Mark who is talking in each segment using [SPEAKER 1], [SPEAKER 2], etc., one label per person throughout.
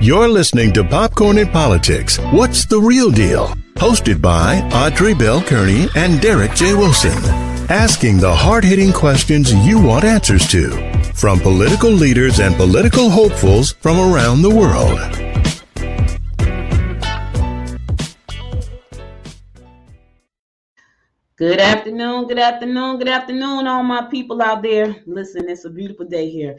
[SPEAKER 1] You're listening to Popcorn in Politics. What's the real deal? Hosted by Audrey Bell Kearney and Derek J. Wilson. Asking the hard-hitting questions you want answers to. From political leaders and political hopefuls from around the world.
[SPEAKER 2] Good afternoon, all my people out there. Listen, it's a beautiful day here.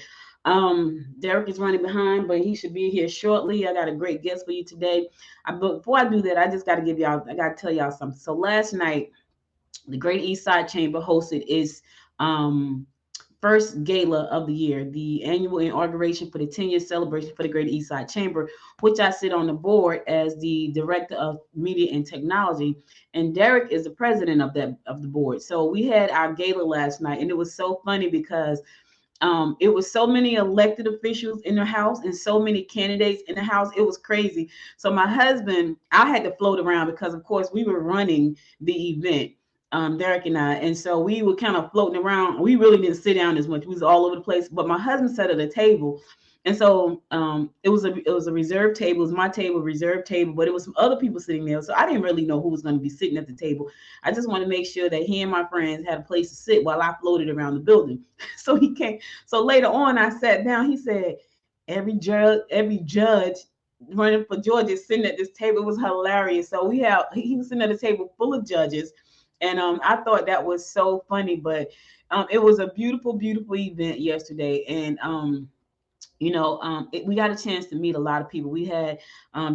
[SPEAKER 2] Derek is running behind, but he should be here shortly. I got a great guest for you today. But before I do that, I just got to tell y'all something. So last night, the Great East Side Chamber hosted its first gala of the year, the annual inauguration for the 10-year celebration for the Great East Side Chamber, which I sit on the board as the director of media and technology. And Derek is the president of the board. So we had our gala last night, and it was so funny because it was so many elected officials in the house and so many candidates in the house. It was crazy. So my husband, I had to float around because, of course, we were running the event, Derek and I. And so we were kind of floating around. We really didn't sit down as much. We was all over the place. But my husband sat at a table. And so it was a reserved table. It was my table, reserved table, but it was some other people sitting there. So I didn't really know who was going to be sitting at the table. I just wanted to make sure that he and my friends had a place to sit while I floated around the building. So he came. So later on, I sat down. He said, every judge running for Georgia is sitting at this table. It was hilarious. So he was sitting at a table full of judges. And I thought that was so funny. But it was a beautiful, beautiful event yesterday. And we got a chance to meet a lot of people. We had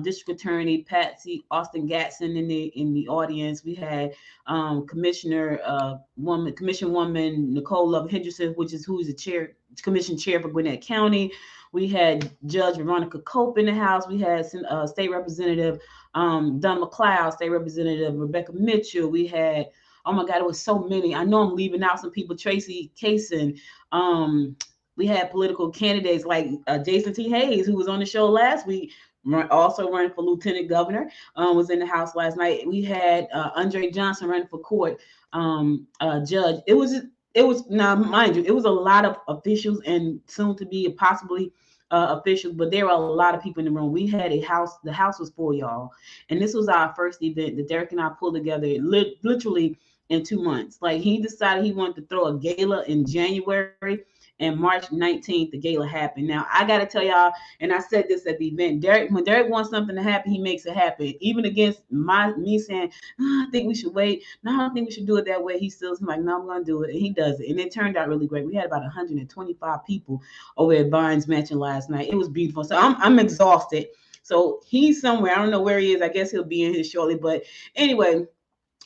[SPEAKER 2] District Attorney Patsy Austin Gatson in the audience. We had Commissioner Woman Nicole Love Henderson, who's the commission chair for Gwinnett County. We had Judge Veronica Cope in the house. We had State Representative Don McLeod, State Representative Rebecca Mitchell. We had, oh my God, it was so many. I know I'm leaving out some people. Tracy Kaysen. We had political candidates like Jason T. Hayes, who was on the show last week, also running for lieutenant governor, was in the house last night. We had Andre Johnson running for court judge. It was now, mind you, it was a lot of officials and soon to be possibly officials, but there were a lot of people in the room. We had a house. The house was full, y'all. And this was our first event that Derek and I pulled together literally in 2 months. Like, he decided he wanted to throw a gala in January. And March 19th, the gala happened. Now, I got to tell y'all, and I said this at the event, when Derek wants something to happen, he makes it happen. Even against me saying, I think we should wait. No, I don't think we should do it that way. He still's like, no, I'm going to do it. And he does it. And it turned out really great. We had about 125 people over at Barnes Mansion last night. It was beautiful. So I'm exhausted. So he's somewhere. I don't know where he is. I guess he'll be in here shortly. But anyway,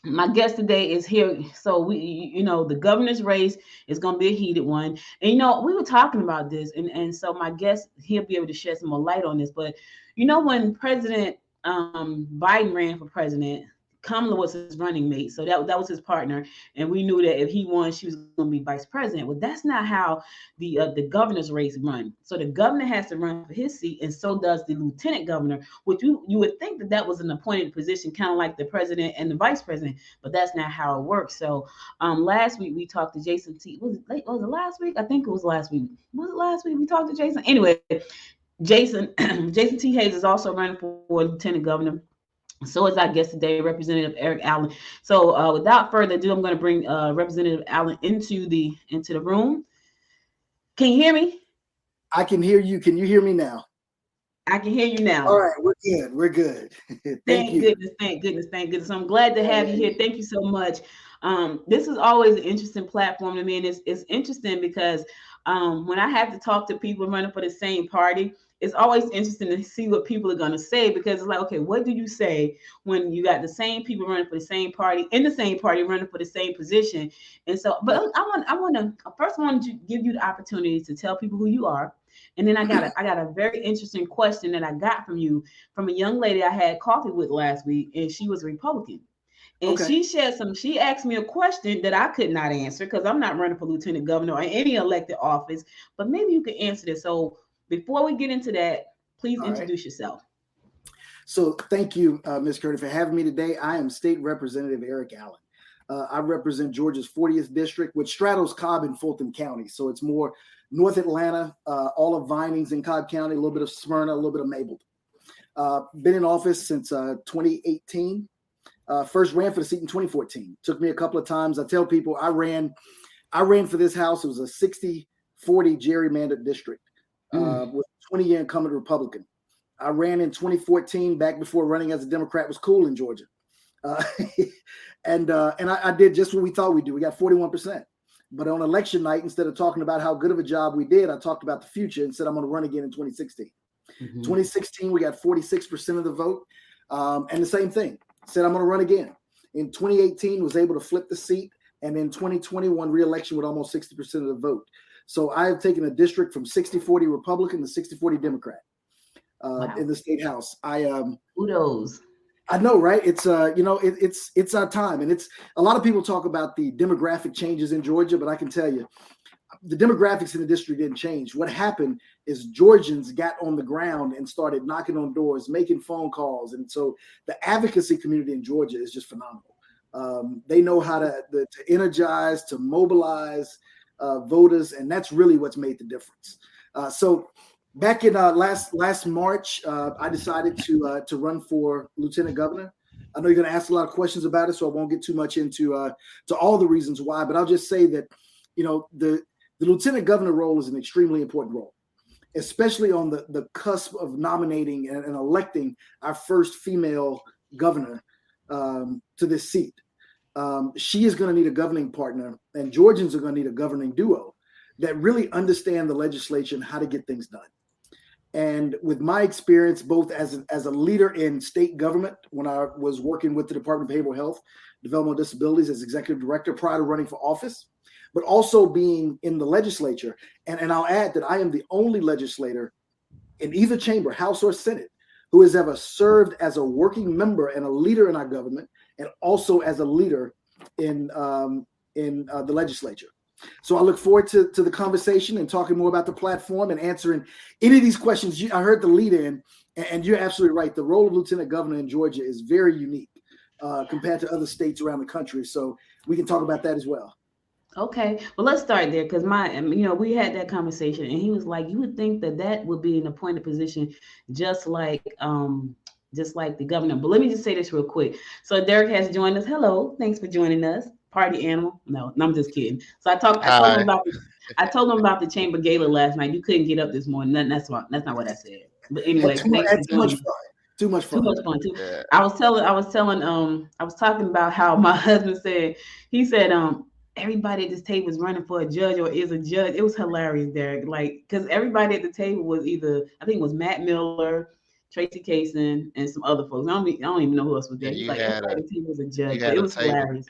[SPEAKER 2] my guest today is here. So the governor's race is going to be a heated one. And, we were talking about this. And so my guest, he'll be able to shed some more light on this. But, when President Biden ran for president, Kamala was his running mate. So that was his partner. And we knew that if he won, she was going to be vice president. Well, that's not how the governor's race run. So the governor has to run for his seat, and so does the lieutenant governor, which you would think that was an appointed position, kind of like the president and the vice president, but that's not how it works. So last week we talked to Jason T. Was it last week? I think it was last week. Was it last week we talked to Jason? Anyway, Jason T. Hayes is also running for lieutenant governor. So is our guest today, Representative Erick Allen. So without further ado, I'm going to bring Representative Allen into the room. Can you hear me?
[SPEAKER 3] I can hear you. Can you hear me now?
[SPEAKER 2] I can hear you now.
[SPEAKER 3] All right, we're good. We're good.
[SPEAKER 2] Thank goodness. So I'm glad to have you here. Thank you so much. This is always an interesting platform to me, and it's interesting because when I have to talk to people running for the same party, it's always interesting to see what people are going to say, because it's like, okay, what do you say when you got the same people running for the same party, in the same party running for the same position? And so, but I want to give you the opportunity to tell people who you are. And then I got a very interesting question that I got from you from a young lady I had coffee with last week, and she was a Republican. And okay. She asked me a question that I could not answer because I'm not running for lieutenant governor or any elected office, but maybe you could answer this. So before we get into that, please introduce yourself.
[SPEAKER 3] So thank you, Ms. Curtis, for having me today. I am State Representative Erick Allen. I represent Georgia's 40th district, which straddles Cobb and Fulton County. So it's more North Atlanta, all of Vinings in Cobb County, a little bit of Smyrna, a little bit of Been in office since 2018. First ran for the seat in 2014. Took me a couple of times. I tell people I ran for this House. It was a 60-40 gerrymandered district with a 20-year incumbent Republican. I ran in 2014, back before running as a Democrat was cool in Georgia. And I did just what we thought we'd do. We got 41%. But on election night, instead of talking about how good of a job we did, I talked about the future and said I'm going to run again in 2016. 2016, we got 46% of the vote. And the same thing, said I'm going to run again. In 2018, was able to flip the seat. And in 2021, re-election with almost 60% of the vote. So I have taken a district from 60-40 Republican to 60-40 Democrat. In the state house.
[SPEAKER 2] Kudos.
[SPEAKER 3] I know, right? It's it's our time, and it's a lot of people talk about the demographic changes in Georgia, but I can tell you, the demographics in the district didn't change. What happened is Georgians got on the ground and started knocking on doors, making phone calls, and so the advocacy community in Georgia is just phenomenal. They know how to energize, to mobilize voters, and that's really what's made the difference. So. Back in last March, I decided to run for lieutenant governor. I know you're going to ask a lot of questions about it, so I won't get too much into to all the reasons why. But I'll just say that, the lieutenant governor role is an extremely important role, especially on the cusp of nominating and electing our first female governor to this seat. She is going to need a governing partner, and Georgians are going to need a governing duo that really understand the legislation, how to get things done. And with my experience, both as a leader in state government, when I was working with the Department of Behavioral Health, Developmental Disabilities as executive director prior to running for office, but also being in the legislature. And I'll add that I am the only legislator in either chamber, House or Senate, who has ever served as a working member and a leader in our government, and also as a leader in the legislature. So I look forward to the conversation and talking more about the platform and answering any of these questions. I heard the lead in, and you're absolutely right. The role of lieutenant governor in Georgia is very unique compared to other states around the country. So we can talk about that as well.
[SPEAKER 2] Okay, well, let's start there because we had that conversation, and he was like, you would think that would be an appointed position, just like the governor. But let me just say this real quick. So Derek has joined us. Hello, thanks for joining us. Party animal? No, I'm just kidding. So I told him about the chamber gala last night. You couldn't get up this morning. That's not what I said. But anyway,
[SPEAKER 3] too much fun.
[SPEAKER 2] Yeah. I was talking about how my husband said, everybody at this table is running for a judge or is a judge. It was hilarious, Derek. Because everybody at the table was either, I think it was Matt Miller, Tracy Kaysen, and some other folks. I don't even know who else was there. He's like, everybody at the table was a judge. But it was hilarious.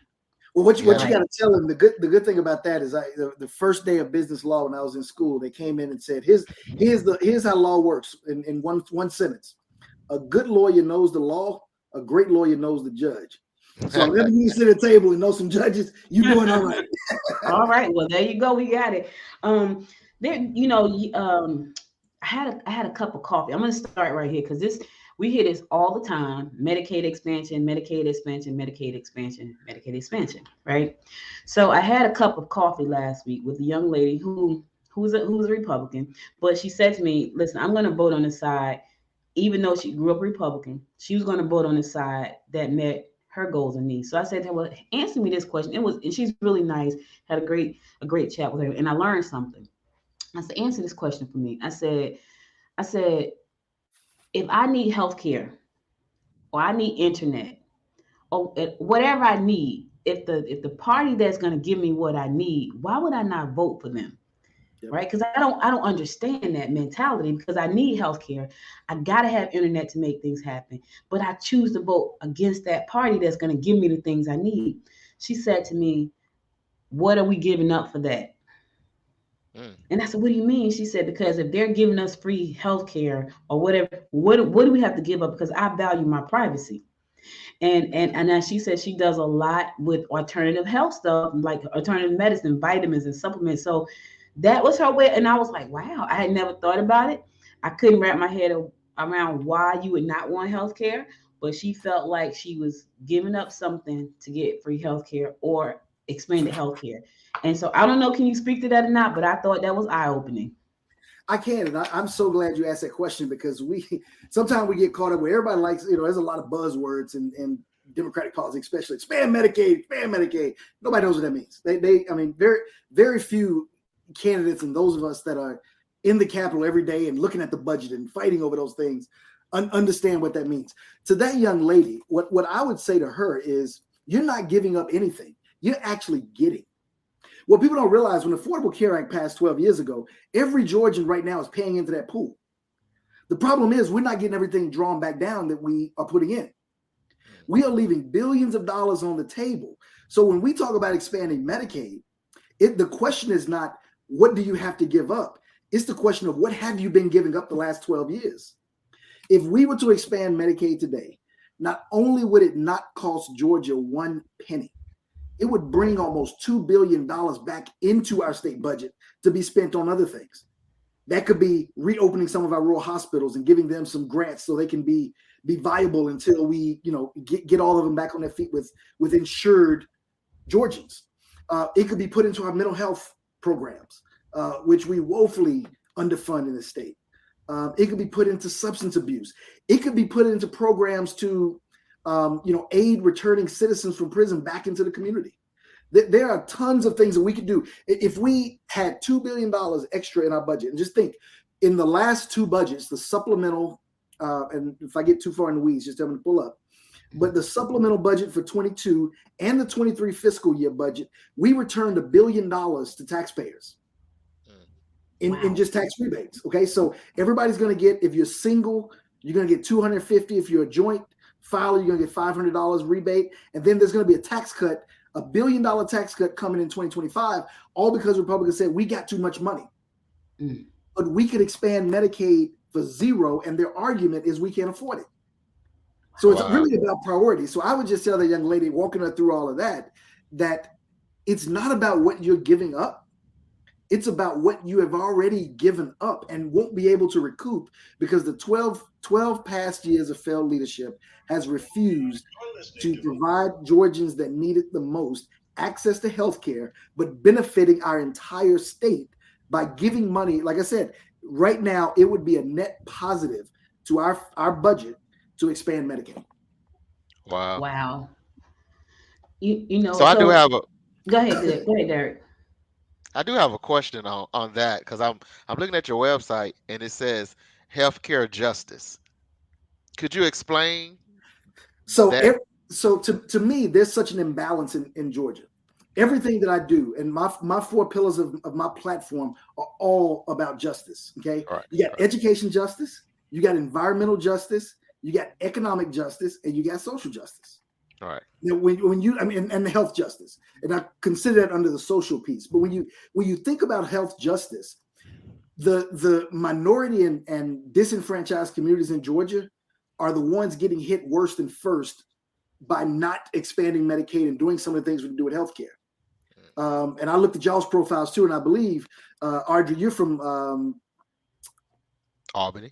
[SPEAKER 3] Well, what you got to tell them, the good thing about that is the first day of business law when I was in school, they came in and said, here's how law works in one sentence. A good lawyer knows the law. A great lawyer knows the judge. So whenever you sit at a table and know some judges, you're doing all right.
[SPEAKER 2] All right. Well, there you go. We got it. I had a cup of coffee. I'm going to start right here because we hear this all the time: Medicaid expansion, Medicaid expansion, Medicaid expansion, Medicaid expansion. Right. So I had a cup of coffee last week with a young lady who's a Republican, but she said to me, "Listen, I'm going to vote on the side, even though she grew up Republican. She was going to vote on the side that met her goals and needs." So I said to her, "Well, answer me this question." And she's really nice. Had a great chat with her, and I learned something. I said, "Answer this question for me." I said, if I need healthcare or I need internet or whatever I need, if the party that's going to give me what I need, why would I not vote for them? Yep. Right? Because I don't understand that mentality, because I need healthcare. I got to have internet to make things happen. But I choose to vote against that party that's going to give me the things I need. She said to me, "What are we giving up for that?" And I said, "What do you mean?" She said, "Because if they're giving us free healthcare or whatever, what do we have to give up? Because I value my privacy." And as she said, she does a lot with alternative health stuff, like alternative medicine, vitamins and supplements. So that was her way. And I was like, wow, I had never thought about it. I couldn't wrap my head around why you would not want healthcare, but she felt like she was giving up something to get free healthcare or expanded healthcare. And so I don't know, can you speak to that or not? But I thought that was eye-opening.
[SPEAKER 3] I can, and I'm so glad you asked that question, because sometimes we get caught up where everybody likes, there's a lot of buzzwords and Democratic politics, especially expand Medicaid. Nobody knows what that means. I mean, very, very few candidates and those of us that are in the Capitol every day and looking at the budget and fighting over those things understand what that means. To that young lady, what I would say to her is, you're not giving up anything. You're actually getting. What people don't realize, when the Affordable Care Act passed 12 years ago, every Georgian right now is paying into that pool. The problem is we're not getting everything drawn back down that we are putting in. We are leaving billions of dollars on the table. So when we talk about expanding Medicaid, the question is not, what do you have to give up? It's the question of, what have you been giving up the last 12 years? If we were to expand Medicaid today, not only would it not cost Georgia 1 penny, it would bring almost $2 billion back into our state budget to be spent on other things. That could be reopening some of our rural hospitals and giving them some grants so they can be viable until we, get all of them back on their feet with insured Georgians. It could be put into our mental health programs, which we woefully underfund in the state. It could be put into substance abuse. It could be put into programs to, aid returning citizens from prison back into the community. There are tons of things that we could do. If we had $2 billion extra in our budget, and just think, in the last two budgets, the supplemental, and if I get too far in the weeds, just tell me to pull up. But the supplemental budget for 22 and the 23 fiscal year budget, we returned $1 billion to taxpayers in just tax rebates. Okay, so everybody's going to get, if you're single, you're going to get $250. If you're a joint filer, you're going to get $500 rebate, and then there's going to be a tax cut, $1 billion tax cut coming in 2025, all because Republicans said we got too much money. But we could expand Medicaid for zero, and their argument is we can't afford it. So it's really about priority. So I would just tell the young lady walking her through all of that it's not about what you're giving up. It's about what you have already given up and won't be able to recoup, because the 12 past years of failed leadership has refused to provide Georgians that need it the most access to health care, but benefiting our entire state by giving money. Like I said, right now, it would be a net positive to our budget to expand Medicaid.
[SPEAKER 2] Wow.
[SPEAKER 4] So I do have a.
[SPEAKER 2] Go ahead, Erick.
[SPEAKER 4] I do have a question on that, because I'm looking at your website and it says healthcare justice. Could you explain?
[SPEAKER 3] So to me, there's such an imbalance in Georgia. Everything that I do and my 4 pillars of my platform are all about justice. Okay, you got education justice, you got environmental justice, you got economic justice, and you got social justice.
[SPEAKER 4] All right.
[SPEAKER 3] Now, and the health justice, and I consider that under the social piece. But when you think about health justice, the minority and disenfranchised communities in Georgia are the ones getting hit worse than first by not expanding Medicaid and doing some of the things we can do with healthcare. And I looked at y'all's profiles too, and I believe, Audrey, you're from
[SPEAKER 4] Albany.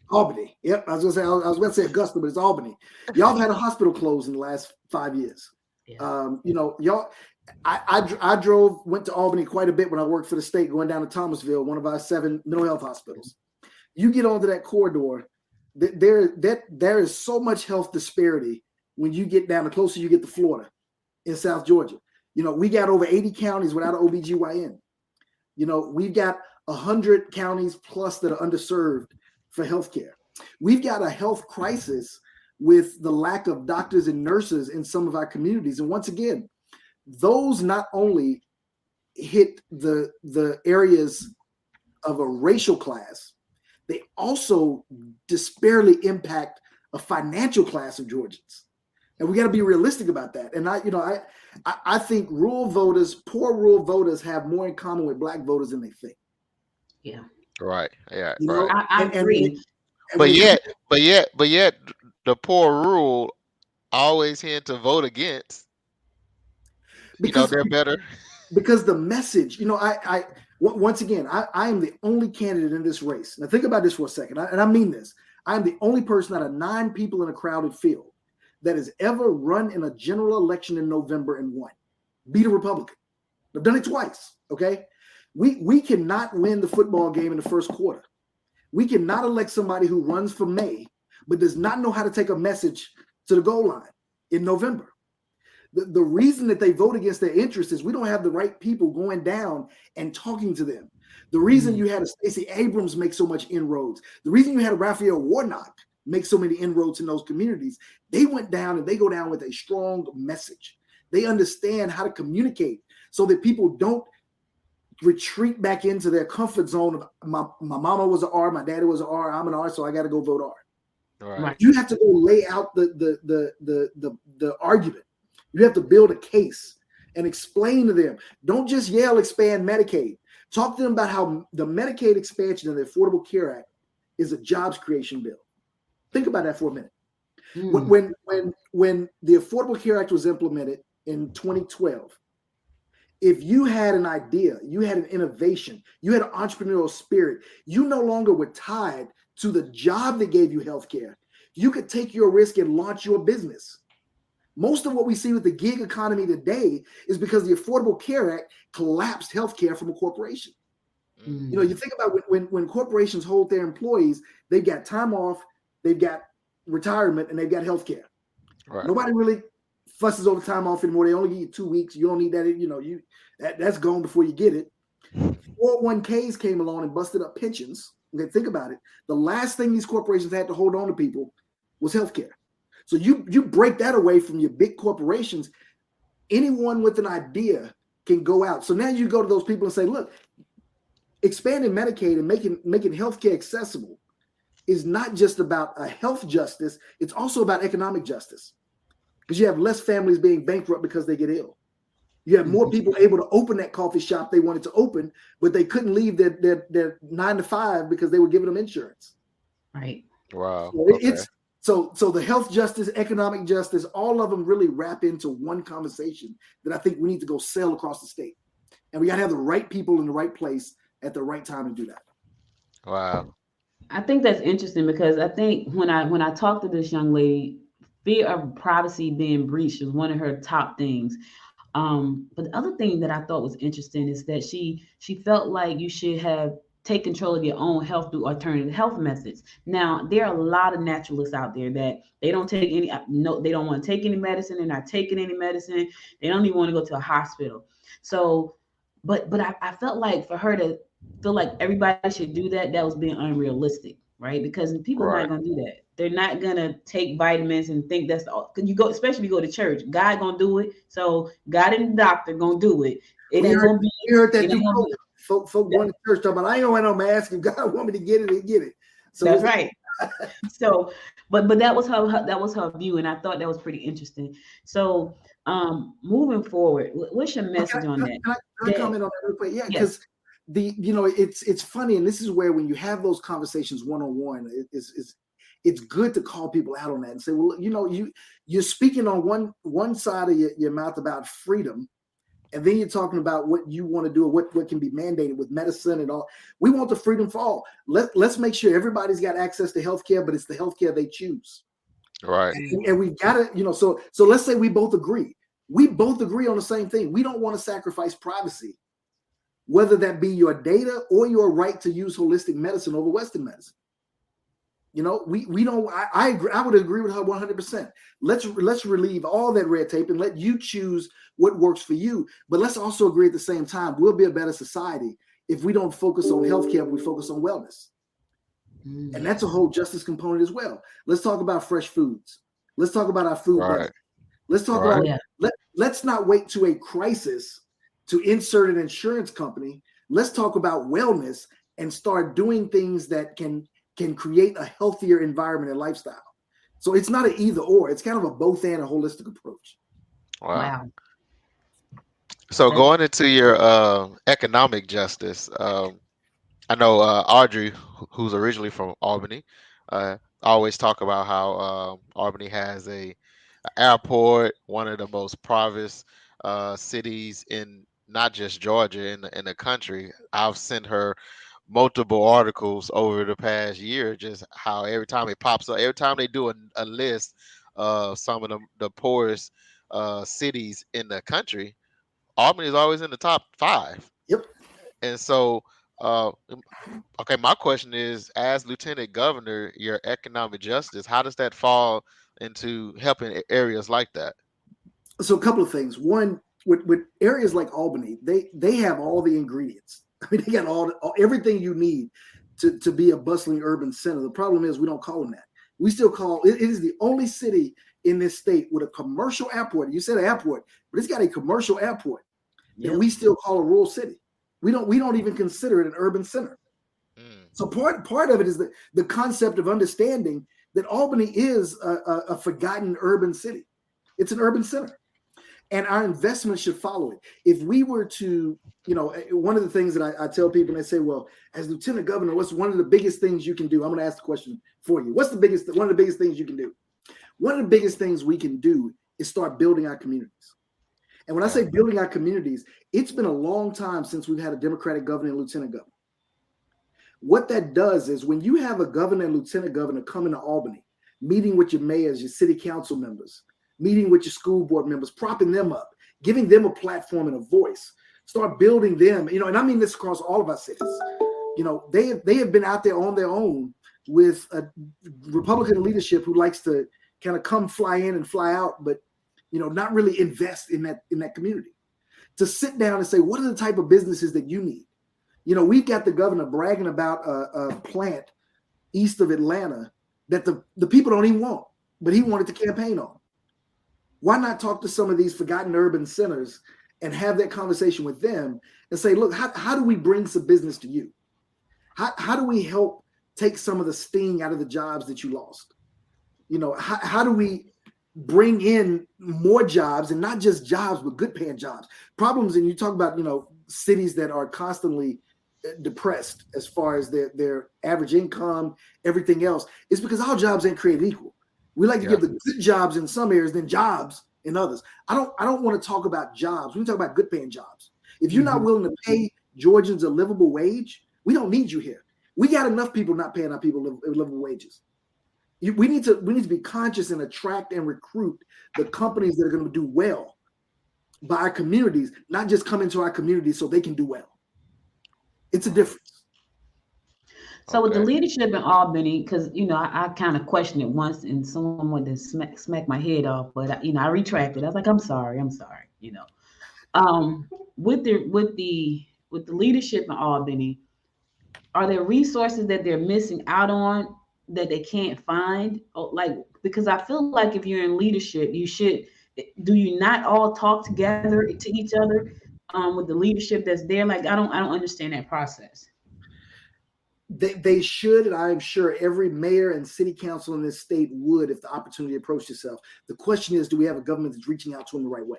[SPEAKER 3] Yep. I was about to say Augusta, but it's Albany. Y'all have had a hospital closed in the last 5 years. Yeah. Y'all, I went to Albany quite a bit when I worked for the state, going down to Thomasville, one of our 7 mental health hospitals. You get onto that corridor, there is so much health disparity when you get down, the closer you get to Florida in South Georgia. We got over 80 counties without an OBGYN. We've got 100 counties plus that are underserved for healthcare. We've got a health crisis with the lack of doctors and nurses in some of our communities. And once again, those not only hit the areas of a racial class, they also disparately impact a financial class of Georgians. And we got to be realistic about that. And I think poor rural voters have more in common with Black voters than they think.
[SPEAKER 2] Yeah.
[SPEAKER 4] Right. Yeah.
[SPEAKER 2] Right. I agree.
[SPEAKER 4] But yet, the poor rural always tend to vote against. Because they're better.
[SPEAKER 3] Because the message, once again, I am the only candidate in this race. Now think about this for a second, and I mean this. I am the only person out of 9 people in a crowded field that has ever run in a general election in November and won, beat a Republican. I've done it twice. Okay, we cannot win the football game in the first quarter. We cannot elect somebody who runs for May, but does not know how to take a message to the goal line in November. The reason that they vote against their interests is we don't have the right people going down and talking to them. The reason you had a Stacey Abrams make so much inroads, the reason you had a Raphael Warnock make so many inroads in those communities, they went down and they go down with a strong message. They understand how to communicate so that people don't retreat back into their comfort zone of my mama was an R, my daddy was an R, I'm an R, so I got to go vote R.
[SPEAKER 4] Right.
[SPEAKER 3] You have to go lay out the argument. You have to build a case and explain to them. Don't just yell, expand Medicaid. Talk to them about how the Medicaid expansion and the Affordable Care Act is a jobs creation bill. Think about that for a minute. When the Affordable Care Act was implemented in 2012, if you had an idea, you had an innovation, you had an entrepreneurial spirit, you no longer were tied to the job that gave you health care. You could take your risk and launch your business. Most of what we see with the gig economy today is because the Affordable Care Act collapsed healthcare from a corporation. You know, you think about when corporations hold their employees, they've got time off, they've got retirement, and they've got healthcare.
[SPEAKER 4] Right.
[SPEAKER 3] Nobody really fusses over time off anymore. They only give you 2 weeks. You don't need that. You know, that's gone before you get it. 401ks came along and busted up pensions. Okay, think about it. The last thing these corporations had to hold on to people was healthcare. So you break that away from your big corporations. Anyone with an idea can go out. So now you go to those people and say, look, expanding Medicaid and making healthcare accessible is not just about a health justice. It's also about economic justice, because you have less families being bankrupt because they get ill. You have more people able to open that coffee shop they wanted to open, but they couldn't leave their 9 to 5 because they were giving them insurance.
[SPEAKER 2] Right.
[SPEAKER 4] Wow.
[SPEAKER 3] So it's so the health justice, economic justice, all of them really wrap into one conversation that I think we need to go sell across the state. And we got to have the right people in the right place at the right time to do that.
[SPEAKER 4] Wow.
[SPEAKER 2] I think that's interesting, because I think when I talked to this young lady, fear of privacy being breached was one of her top things. But the other thing that I thought was interesting is that she felt like you should take control of your own health through alternative health methods. Now, there are a lot of naturalists out there that they don't take any, no, they don't want to take any medicine. They're not taking any medicine. They don't even want to go to a hospital. So, but I felt like for her to feel like everybody should do that was being unrealistic, right? Because people are not going to do that. They're not going to take vitamins and think that's all. Because you go, especially if you go to church, God going to do it. So God and the doctor going to do it. It ain't going to be.
[SPEAKER 3] You heard that too. Folk going to church talking about, I ain't going to wear no mask. If God want me to get it, and get it. So
[SPEAKER 2] that's right. So, but that was her view, and I thought that was pretty interesting. So, moving forward, what's your message on that?
[SPEAKER 3] Can I comment on that real quick? Yeah, because it's funny, and this is where when you have those conversations one-on-one, it's good to call people out on that and say, well, you know, you're speaking on one side of your mouth about freedom, and then you're talking about what you want to do or what can be mandated with medicine and all. We want the freedom for all. Let's make sure everybody's got access to healthcare, but it's the healthcare they choose.
[SPEAKER 4] Right.
[SPEAKER 3] And we've got to, you know, so let's say we both agree. We both agree on the same thing. We don't want to sacrifice privacy, whether that be your data or your right to use holistic medicine over Western medicine. You know, we don't. I agree. I would agree with her 100%. Let's relieve all that red tape and let you choose what works for you. But let's also agree at the same time, we'll be a better society if we don't focus on healthcare, but we focus on wellness. And that's a whole justice component as well. Let's talk about fresh foods. Let's talk about our food.
[SPEAKER 4] Right.
[SPEAKER 3] Let's talk about. Let's not wait to a crisis to insert an insurance company. Let's talk about wellness and start doing things that can create a healthier environment and lifestyle. So it's not an either or. It's kind of a both and a holistic approach.
[SPEAKER 4] Wow. So going into your economic justice, I know Audrey, who's originally from Albany, always talk about how Albany has a airport, one of the most prosperous cities in not just Georgia, in the country. I've sent her multiple articles over the past year, just how every time it pops up, every time they do a list of some of the poorest cities in the country, Albany is always in the top 5.
[SPEAKER 3] Yep.
[SPEAKER 4] And so Okay, my question is, as Lieutenant Governor, your economic justice, how does that fall into helping areas like that?
[SPEAKER 3] So a couple of things. One, with areas like Albany, they have all the ingredients. I mean, they got everything you need to be a bustling urban center. The problem is we don't call them that. We still call it is the only city in this state with a commercial airport. You said airport, but it's got a commercial airport that we still call a rural city. We don't even consider it an urban center. So part of it is the concept of understanding that Albany is a forgotten urban city. It's an urban center. And our investment should follow it. If we were to, one of the things that I tell people, and they say, well, as Lieutenant Governor, what's one of the biggest things you can do? I'm going to ask the question for you. What's one of the biggest things you can do? One of the biggest things we can do is start building our communities. And when I say building our communities, it's been a long time since we've had a Democratic governor and lieutenant governor. What that does is when you have a governor and lieutenant governor coming to Albany, meeting with your mayors, your city council members, meeting with your school board members, propping them up, giving them a platform and a voice, start building them, and I mean this across all of our cities. They have been out there on their own with a Republican leadership who likes to kind of come fly in and fly out, but not really invest in that community. To sit down and say, what are the type of businesses that you need? We've got the governor bragging about a plant east of Atlanta that the people don't even want, but he wanted to campaign on. Why not talk to some of these forgotten urban centers and have that conversation with them and say, look, how do we bring some business to you? How do we help take some of the sting out of the jobs that you lost? How do we bring in more jobs, and not just jobs, but good paying jobs? Problems, and you talk about, cities that are constantly depressed as far as their average income, everything else, is because our jobs ain't created equal. We like to give the good jobs in some areas than jobs in others. I don't want to talk about jobs. We talk about good paying jobs. If you're not willing to pay Georgians a livable wage, we don't need you here. We got enough people not paying our people livable wages. We need to be conscious and attract and recruit the companies that are going to do well by our communities, not just come into our communities so they can do well. It's a difference.
[SPEAKER 2] So with the leadership in Albany, because I kind of questioned it once, and someone wanted to smack my head off, but I retracted. I was like, I'm sorry. With the leadership in Albany, are there resources that they're missing out on that they can't find? Because I feel like if you're in leadership, do you not all talk together to each other with the leadership that's there? Like, I don't understand that process.
[SPEAKER 3] They should, and I'm sure every mayor and city council in this state would if the opportunity approached itself. The question is, do we have a government that's reaching out to them the right way?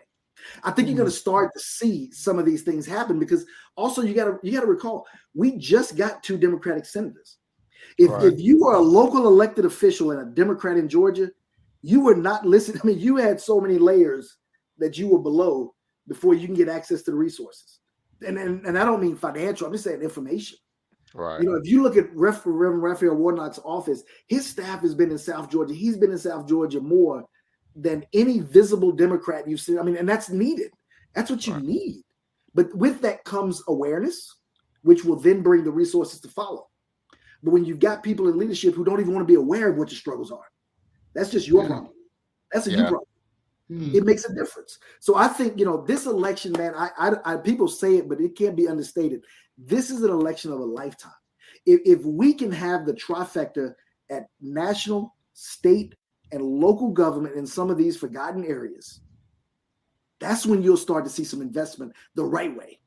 [SPEAKER 3] I think you're going to start to see some of these things happen, because also you got to recall, we just got 2 Democratic senators. If you are a local elected official and a Democrat in Georgia, you were not listening. I mean, you had so many layers that you were below before you can get access to the resources. And I don't mean financial. I'm just saying information.
[SPEAKER 4] Right.
[SPEAKER 3] If you look at Reverend Raphael Warnock's office, his staff has been in South Georgia. He's been in South Georgia more than any visible Democrat you've seen. I mean, and that's needed. That's what you need. But with that comes awareness, which will then bring the resources to follow. But when you've got people in leadership who don't even want to be aware of what your struggles are, that's just your problem. That's a you problem. It makes a difference. So I think, this election, man, I people say it, but it can't be understated. This is an election of a lifetime. If we can have the trifecta at national, state, and local government in some of these forgotten areas, that's when you'll start to see some investment the right way.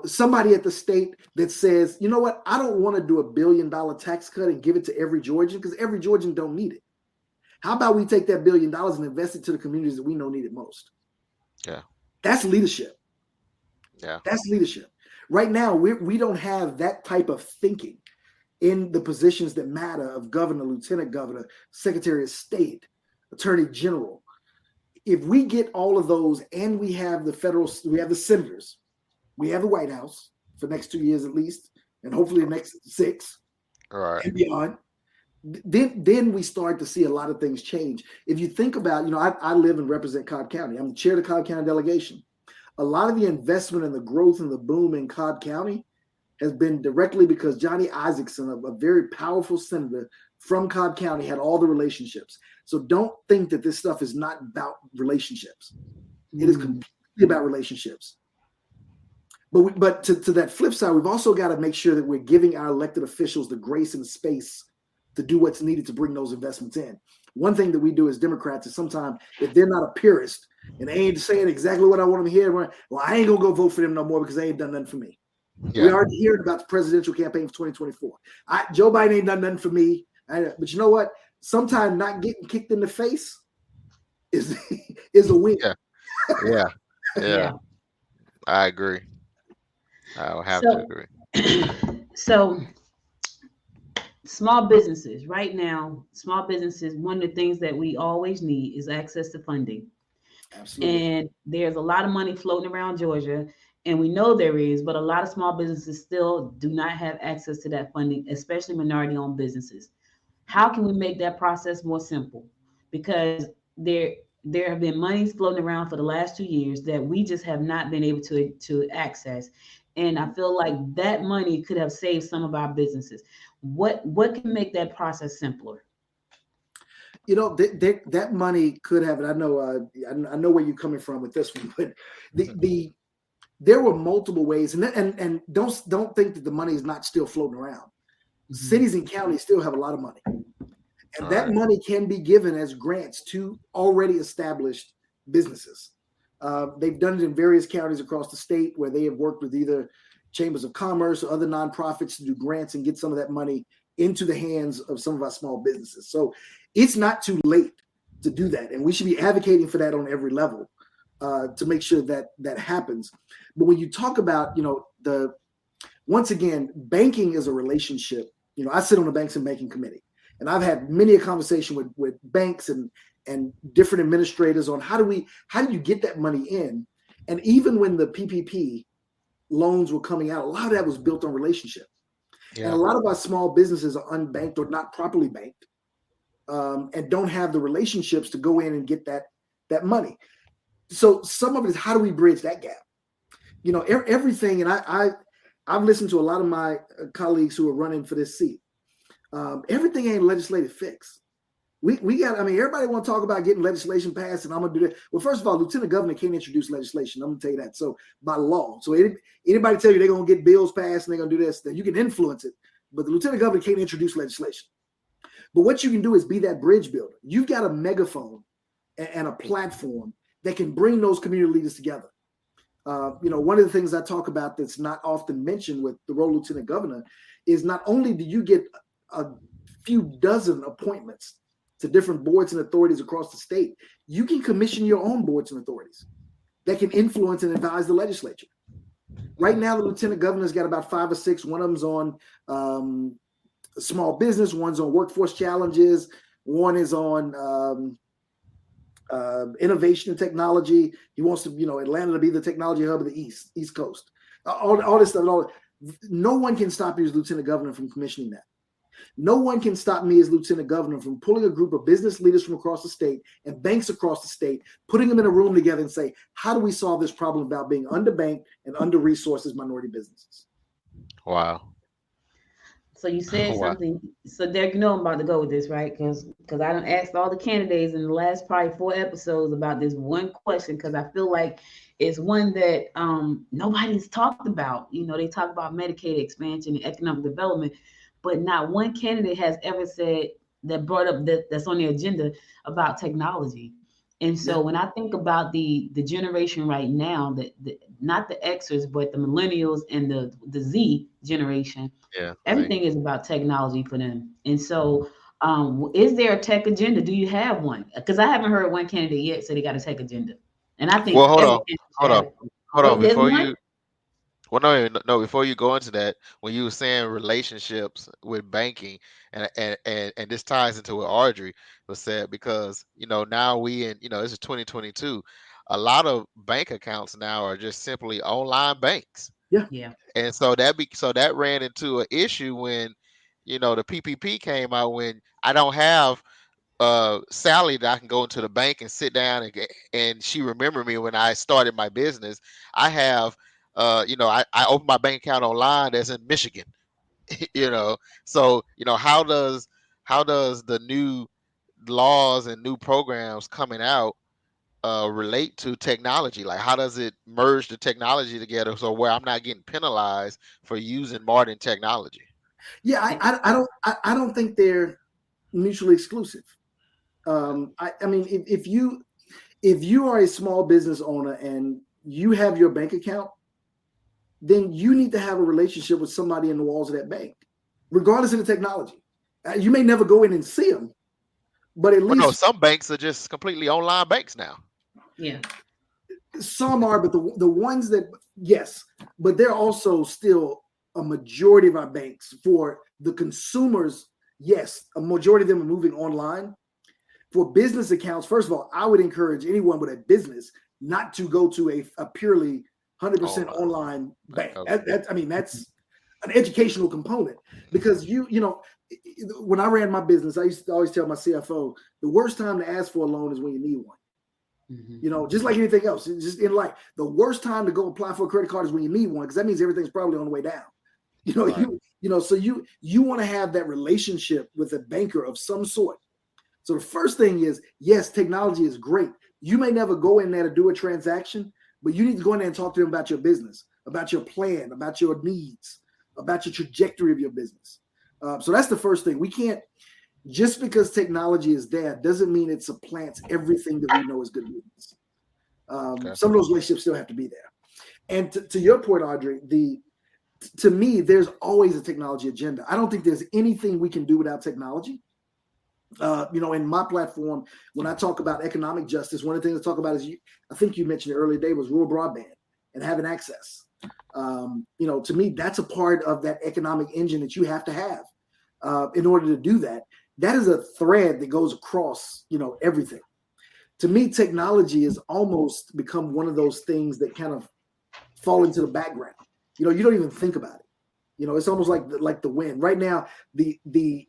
[SPEAKER 3] Somebody at the state that says, you know what, I don't want to do $1 billion tax cut and give it to every Georgian, because every Georgian don't need it. How about we take that $1 billion and invest it to the communities that we know need it most?
[SPEAKER 4] Yeah.
[SPEAKER 3] That's leadership.
[SPEAKER 4] Yeah.
[SPEAKER 3] That's leadership. Right now, we don't have that type of thinking in the positions that matter of governor, lieutenant governor, secretary of state, attorney general. If we get all of those, and we have the senators, we have the White House for the next 2 years at least, and hopefully the next 6 and beyond, then we start to see a lot of things change. If you think about, I live and represent Cobb County. I'm the chair of the Cobb County delegation. a lot of the investment and the growth and the boom in Cobb County has been directly because Johnny Isaacson, a very powerful senator from Cobb County, had all the relationships. So don't think that this stuff is not about relationships. It is completely about relationships. But to that flip side, we've also got to make sure that we're giving our elected officials the grace and space to do what's needed to bring those investments in. One thing that we do as Democrats is sometimes, if they're not a purist and they ain't saying exactly what I want them to hear, well, I ain't gonna go vote for them no more because they ain't done nothing for me. Yeah. We already heard about the presidential campaign for 2024. Joe Biden ain't done nothing for me. But you know what? Sometimes not getting kicked in the face is a win.
[SPEAKER 4] Yeah. I agree. I'll have to agree.
[SPEAKER 2] So small businesses right now, one of the things that we always need is access to funding. Absolutely. And there's a lot of money floating around Georgia, and we know there is, but a lot of small businesses still do not have access to that funding, especially minority-owned businesses. How can we make that process more simple? Because there have been monies floating around for the last 2 years that we just have not been able to access. And I feel like that money could have saved some of our businesses. What can make that process simpler?
[SPEAKER 3] You know, that money could have, and I know where you're coming from with this one, but there were multiple ways, and don't think that the money is not still floating around. Mm-hmm. Cities and counties still have a lot of money, and that money can be given as grants to already established businesses. They've done it in various counties across the state where they have worked with either chambers of commerce or other nonprofits to do grants and get some of that money into the hands of some of our small businesses. So it's not too late to do that, and we should be advocating for that on every level to make sure that happens. But when you talk about, once again, banking is a relationship. I sit on the Banks and Banking Committee, and I've had many a conversation with banks and different administrators on how do you get that money in? And even when the PPP loans were coming out, a lot of that was built on relationship. Yeah. And a lot of our small businesses are unbanked or not properly banked, and don't have the relationships to go in and get that money. So some of it is, how do we bridge that gap? Everything, and I've listened to a lot of my colleagues who are running for this seat. Everything ain't a legislative fix. We got, everybody want to talk about getting legislation passed, and I'm going to do that. Well, first of all, Lieutenant Governor can't introduce legislation. I'm going to tell you that. So by law. So anybody tell you they're going to get bills passed and they're going to do this, then you can influence it. But the Lieutenant Governor can't introduce legislation. But what you can do is be that bridge builder. You've got a megaphone and a platform that can bring those community leaders together. One of the things I talk about that's not often mentioned with the role of Lieutenant Governor is not only do you get a few dozen appointments to different boards and authorities across the state, you can commission your own boards and authorities that can influence and advise the legislature. Right now, the Lieutenant Governor's got about 5 or 6. One of them's on small business, one's on workforce challenges, one is on innovation and technology. He wants to, Atlanta to be the technology hub of the East Coast. All this stuff. No one can stop you as Lieutenant Governor from commissioning that. No one can stop me as Lieutenant Governor from pulling a group of business leaders from across the state and banks across the state, putting them in a room together and say, how do we solve this problem about being underbanked and under-resourced minority businesses?
[SPEAKER 4] Wow.
[SPEAKER 2] So you said something. So Derek, I'm about to go with this, right? Because I done asked all the candidates in the last probably 4 episodes about this one question, because I feel like it's one that nobody's talked about. They talk about Medicaid expansion and economic development, but not one candidate has ever said that brought up that's on the agenda about technology. And so when I think about the generation right now, not the Xers, but the millennials and the Z generation, everything is about technology for them. And so is there a tech agenda? Do you have one? Because I haven't heard one candidate yet say they got a tech agenda. And I think
[SPEAKER 4] hold on before you. Well, no. Before you go into that, when you were saying relationships with banking, and this ties into what Audrey was said, because now this is 2022. A lot of bank accounts now are just simply online banks.
[SPEAKER 2] Yeah.
[SPEAKER 4] And so that ran into an issue when the PPP came out, when I don't have Sally that I can go into the bank and sit down and she remember me when I started my business. I have, I opened my bank account online that's in Michigan, So, how does the new laws and new programs coming out relate to technology? Like, how does it merge the technology together so where I'm not getting penalized for using modern technology?
[SPEAKER 3] Yeah, I don't think they're mutually exclusive. I mean, if you are a small business owner and you have your bank account, then you need to have a relationship with somebody in the walls of that bank, regardless of the technology. You may never go in and see them, but at least
[SPEAKER 4] some banks are just completely online banks now.
[SPEAKER 2] Yeah,
[SPEAKER 3] some are, but the ones that, yes, but they're also still a majority of our banks for the consumers. Yes, a majority of them are moving online. For business accounts, first of all, I would encourage anyone with a business not to go to a purely 100% online bank.
[SPEAKER 4] Okay.
[SPEAKER 3] I mean, that's an educational component, because when I ran my business, I used to always tell my CFO, the worst time to ask for a loan is when you need one.
[SPEAKER 2] Mm-hmm.
[SPEAKER 3] Just like anything else, just in life, the worst time to go apply for a credit card is when you need one, because that means everything's probably on the way down.
[SPEAKER 4] Right.
[SPEAKER 3] So you want to have that relationship with a banker of some sort. So the first thing is, yes, technology is great. You may never go in there to do a transaction, but you need to go in there and talk to them about your business, about your plan, about your needs, about your trajectory of your business. So that's the first thing. We can't, just because technology is there, doesn't mean it supplants everything that we know is good business. Some of those relationships still have to be there. And to your point, Audrey, to me, there's always a technology agenda. I don't think there's anything we can do without technology. In my platform, when I talk about economic justice, one of the things I talk about is, I think you mentioned it earlier today, was rural broadband and having access. To me, that's a part of that economic engine that you have to have in order to do that. That is a thread that goes across, everything. To me, technology has almost become one of those things that kind of fall into the background. You don't even think about it. It's almost like the wind. Right now, the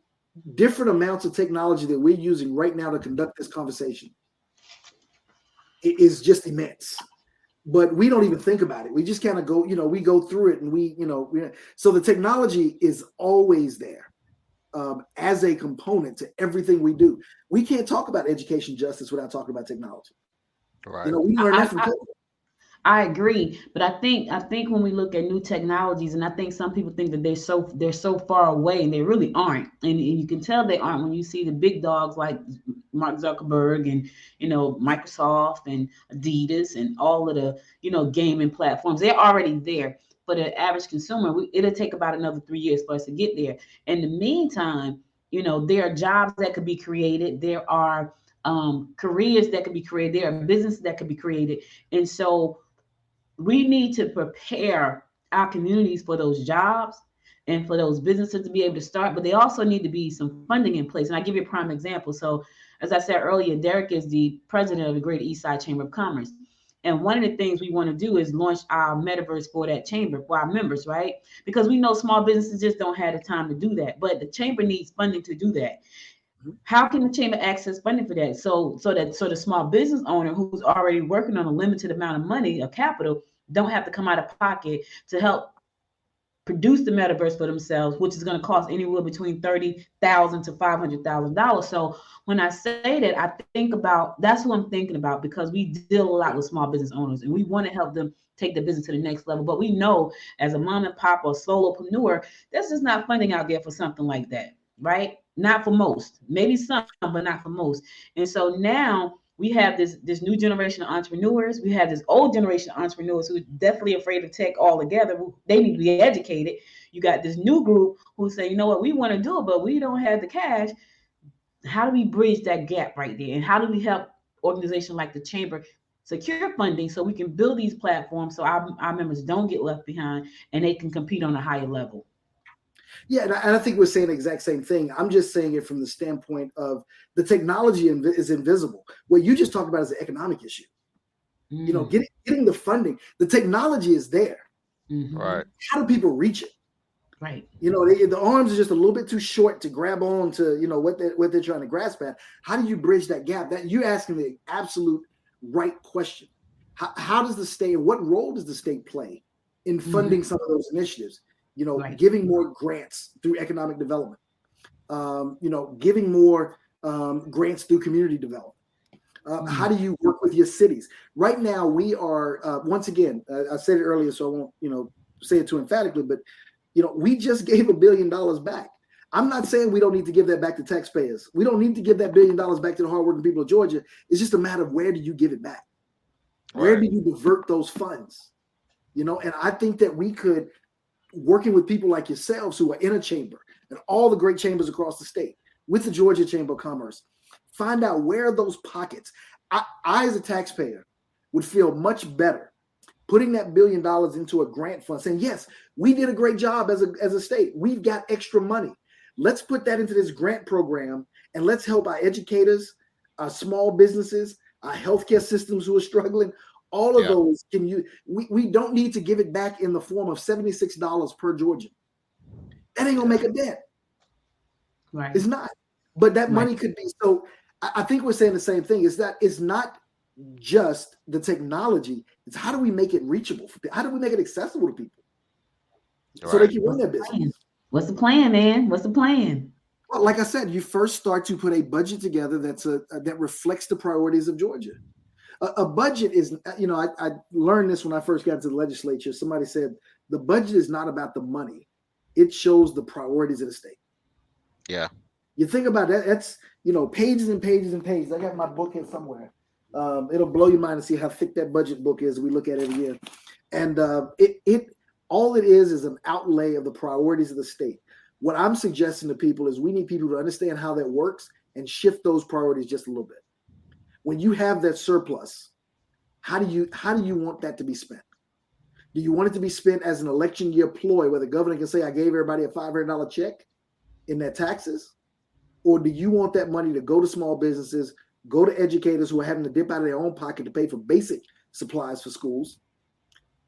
[SPEAKER 3] different amounts of technology that we're using right now to conduct this conversation is just immense, but we don't even think about it. We just kind of go, we go through it, and so the technology is always there as a component to everything we do. We can't talk about education justice without talking about technology.
[SPEAKER 4] Right.
[SPEAKER 3] We learn that from COVID.
[SPEAKER 2] I agree, but I think when we look at new technologies, and I think some people think that they're so far away, and they really aren't. And you can tell they aren't when you see the big dogs like Mark Zuckerberg and Microsoft and Adidas and all of the gaming platforms. They're already there. For the average consumer, it'll take about another 3 years for us to get there. In the meantime, there are jobs that could be created. There are careers that could be created. There are businesses that could be created, and so we need to prepare our communities for those jobs and for those businesses to be able to start, but they also need to be some funding in place. And I give you a prime example. So as I said earlier, Derek is the president of the Greater Eastside Chamber of Commerce. And one of the things we want to do is launch our metaverse for that chamber, for our members, right? Because we know small businesses just don't have the time to do that, but the chamber needs funding to do that. How can the chamber access funding for that? So the small business owner who's already working on a limited amount of money, of capital, don't have to come out of pocket to help produce the metaverse for themselves, which is going to cost anywhere between $30,000 to $500,000. So when I say that, I think about, that's what I'm thinking about, because we deal a lot with small business owners and we want to help them take the business to the next level. But we know as a mom and pop or solopreneur, there's just not funding out there for something like that, right? Not for most, maybe some, but not for most. And so now we have this new generation of entrepreneurs. We have this old generation of entrepreneurs who are definitely afraid of tech altogether. They need to be educated. You got this new group who say, you know what, we want to do it, but we don't have the cash. How do we bridge that gap right there? And how do we help organizations like the chamber secure funding so we can build these platforms so our members don't get left behind and they can compete on a higher level?
[SPEAKER 3] Yeah, and I think we're saying the exact same thing. I'm just saying it from the standpoint of the technology is invisible. What you just talked about is an economic issue. Getting the funding. The technology is there.
[SPEAKER 4] Right.
[SPEAKER 3] How do people reach it?
[SPEAKER 2] Right.
[SPEAKER 3] You know, the arms are just a little bit too short to grab on to, you know, what they're trying to grasp at. How do you bridge that gap? That you're asking the absolute right question. How does the state, what role does the state play in funding some of those initiatives? You know, giving more grants through economic development. You know, giving more grants through community development. How do you work with your cities? Right now, we are once again. I said it earlier, so I won't, you know, say it too emphatically, but you know, we just gave $1 billion back. I'm not saying we don't need to give that back to taxpayers. We don't need to give that $1 billion back to the hardworking people of Georgia. It's just a matter of where do you give it back? Where do you divert those funds? You know, and I think that we could, working with people like yourselves who are in a chamber and all the great chambers across the state, with the Georgia Chamber of Commerce, find out where are those pockets. I as a taxpayer, would feel much better putting that $1 billion into a grant fund, saying, yes, we did a great job as a state. We've got extra money. Let's put that into this grant program and let's help our educators, our small businesses, our healthcare systems who are struggling. All of those we don't need to give it back in the form of $76 per Georgian. That ain't gonna make a dent.
[SPEAKER 2] Right.
[SPEAKER 3] It's not. But that money could be. So I think we're saying the same thing, is that it's not just the technology. It's how do we make it reachable for people? How do we make it accessible to people so they can run their business?
[SPEAKER 2] What's the plan, man? What's the plan?
[SPEAKER 3] Well, like I said, you first start to put a budget together that reflects the priorities of Georgia. A budget is, you know, I learned this when I first got to the legislature. Somebody said the budget is not about the money. It shows the priorities of the state.
[SPEAKER 4] Yeah.
[SPEAKER 3] You think about that, that's, you know, pages and pages and pages. I got my book here somewhere. It'll blow your mind to see how thick that budget book is. We look at it every year. And all it is an outlay of the priorities of the state. What I'm suggesting to people is we need people to understand how that works and shift those priorities just a little bit. When you have that surplus, how do you want that to be spent? Do you want it to be spent as an election year ploy where the governor can say, I gave everybody a $500 check in their taxes? Or do you want that money to go to small businesses, go to educators who are having to dip out of their own pocket to pay for basic supplies for schools?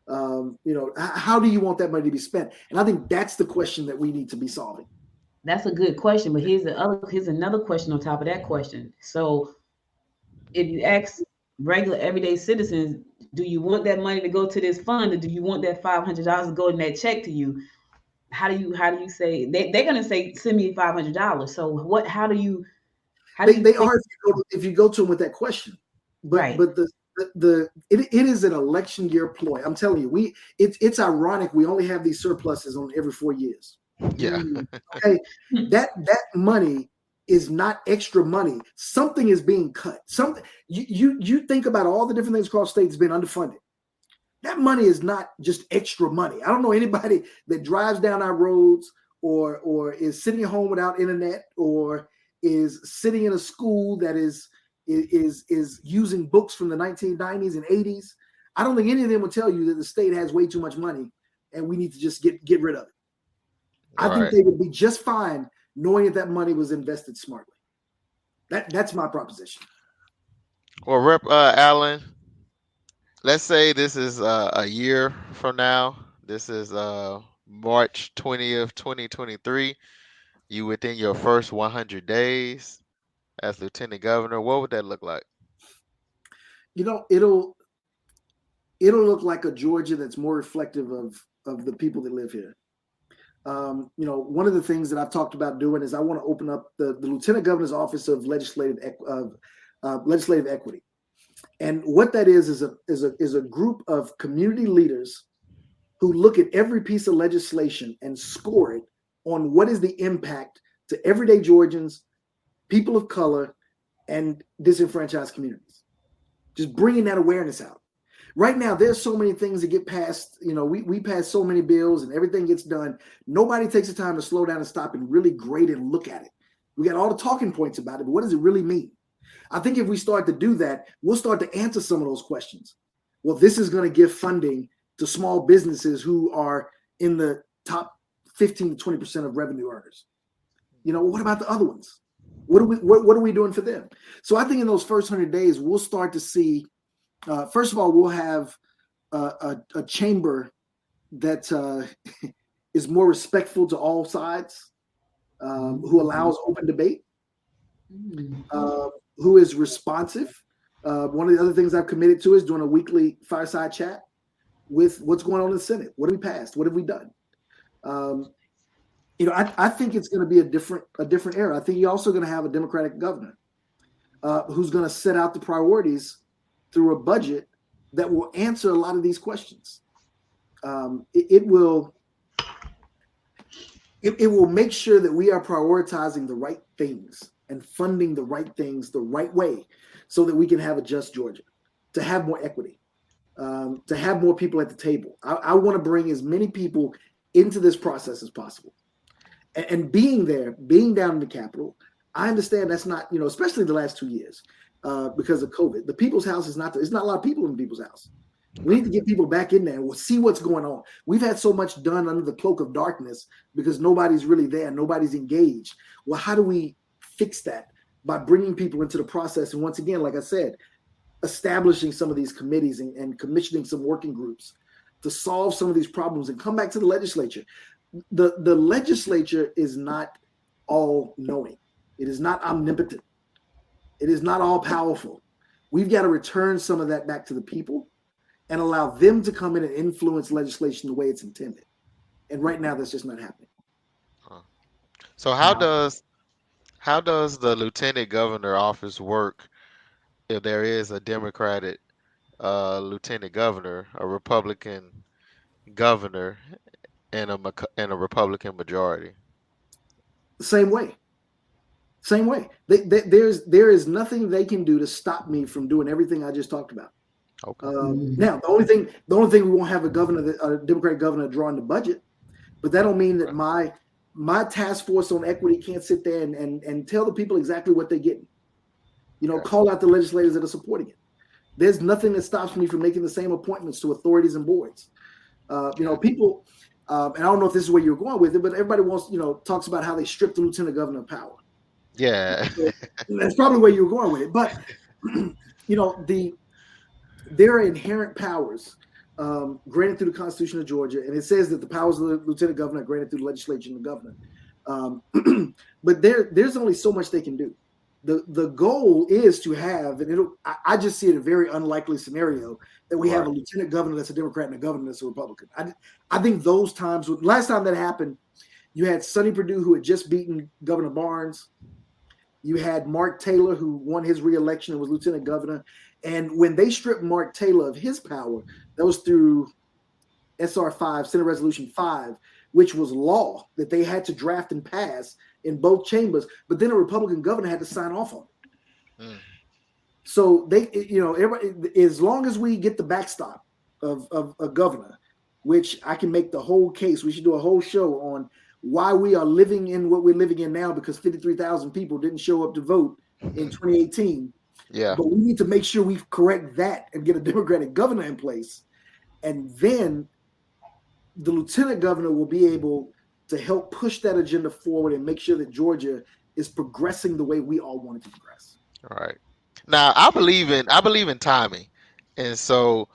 [SPEAKER 3] You know, how do you want that money to be spent? And I think that's the question that we need to be solving.
[SPEAKER 2] That's a good question, but here's another question on top of that question. So if you ask regular everyday citizens, do you want that money to go to this fund, or do you want that $500 to go in that check to you? How do you say they're gonna say send me $500? So what? How do you? They are
[SPEAKER 3] if you go to them with that question, but it is an election year ploy. I'm telling you, it's ironic we only have these surpluses on every 4 years.
[SPEAKER 4] Yeah.
[SPEAKER 3] Okay, that money is not extra money. Something is being cut. Something you think about all the different things across states being underfunded. That money is not just extra money. I don't know anybody that drives down our roads or is sitting at home without internet or is sitting in a school that is using books from the 1990s and 80s. I don't think any of them will tell you that the state has way too much money and we need to just get rid of it. I think they would be just fine knowing that money was invested smartly. That's my proposition.
[SPEAKER 4] Well, Rep. Allen, let's say this is a year from now. This is March 20th, 2023. You within your first 100 days as Lieutenant Governor. What would that look like?
[SPEAKER 3] You know, it'll look like a Georgia that's more reflective of the people that live here. You know, one of the things that I've talked about doing is I want to open up the Lieutenant Governor's Office of Legislative Equity, and what that is a group of community leaders who look at every piece of legislation and score it on what is the impact to everyday Georgians, people of color, and disenfranchised communities. Just bringing that awareness out. Right now, there's so many things that get passed. You know, we pass so many bills and everything gets done. Nobody takes the time to slow down and stop and really grade and look at it. We got all the talking points about it, but what does it really mean? I think if we start to do that, we'll start to answer some of those questions. Well, this is going to give funding to small businesses who are in the top 15 to 20% of revenue earners. You know, what about the other ones? What are we doing for them? So I think in those first 100 days, we'll start to see. First of all, we'll have a chamber that is is more respectful to all sides, who allows open debate, who is responsive. One of the other things I've committed to is doing a weekly fireside chat with what's going on in the Senate. What have we passed? What have we done? I think it's going to be a different era. I think you're also going to have a Democratic governor who's going to set out the priorities through a budget that will answer a lot of these questions. It will make sure that we are prioritizing the right things and funding the right things the right way, so that we can have a just Georgia, to have more equity, to have more people at the table. I want to bring as many people into this process as possible. And being down in the Capitol, I understand that's not, especially the last 2 years because of COVID. The People's House it's not a lot of people in the People's House. We need to get people back in there and we'll see what's going on. We've had so much done under the cloak of darkness because nobody's really there. Nobody's engaged. Well, how do we fix that? By bringing people into the process. And once again, like I said, establishing some of these committees and commissioning some working groups to solve some of these problems and come back to the legislature. The legislature is not all knowing. It is not omnipotent. It is not all powerful. We've got to return some of that back to the people and allow them to come in and influence legislation the way it's intended. And right now, that's just not happening.
[SPEAKER 4] So how does the lieutenant governor office work if there is a Democratic lieutenant governor, a Republican governor, and a Republican majority?
[SPEAKER 3] Same way. There is nothing they can do to stop me from doing everything I just talked about.
[SPEAKER 4] Okay.
[SPEAKER 3] Now, the only thing we won't have a Democratic governor drawing the budget, but that don't mean that my task force on equity can't sit there and tell the people exactly what they're getting. Call out the legislators that are supporting it. There's nothing that stops me from making the same appointments to authorities and boards. People, and I don't know if this is where you're going with it, but everybody talks about how they stripped the lieutenant governor of power.
[SPEAKER 4] Yeah.
[SPEAKER 3] So that's probably where you're going with it. But, there are inherent powers granted through the Constitution of Georgia, and it says that the powers of the lieutenant governor are granted through the legislature and the governor. But there's only so much they can do. The goal is to have, and I just see it a very unlikely scenario that we have a lieutenant governor that's a Democrat and a governor that's a Republican. I think those times, last time that happened, you had Sonny Perdue, who had just beaten Governor Barnes. You had Mark Taylor, who won his reelection and was lieutenant governor. And when they stripped Mark Taylor of his power, that was through SR 5, Senate Resolution 5, which was law that they had to draft and pass in both chambers. But then a Republican governor had to sign off on it. So they, everybody, as long as we get the backstop of a governor, which I can make the whole case, we should do a whole show on why we are living in what we're living in now, because 53,000 people didn't show up to vote in 2018.
[SPEAKER 4] Yeah.
[SPEAKER 3] But we need to make sure we correct that and get a Democratic governor in place. And then the lieutenant governor will be able to help push that agenda forward and make sure that Georgia is progressing the way we all want it to progress.
[SPEAKER 4] All right. Now, I believe in timing. And so,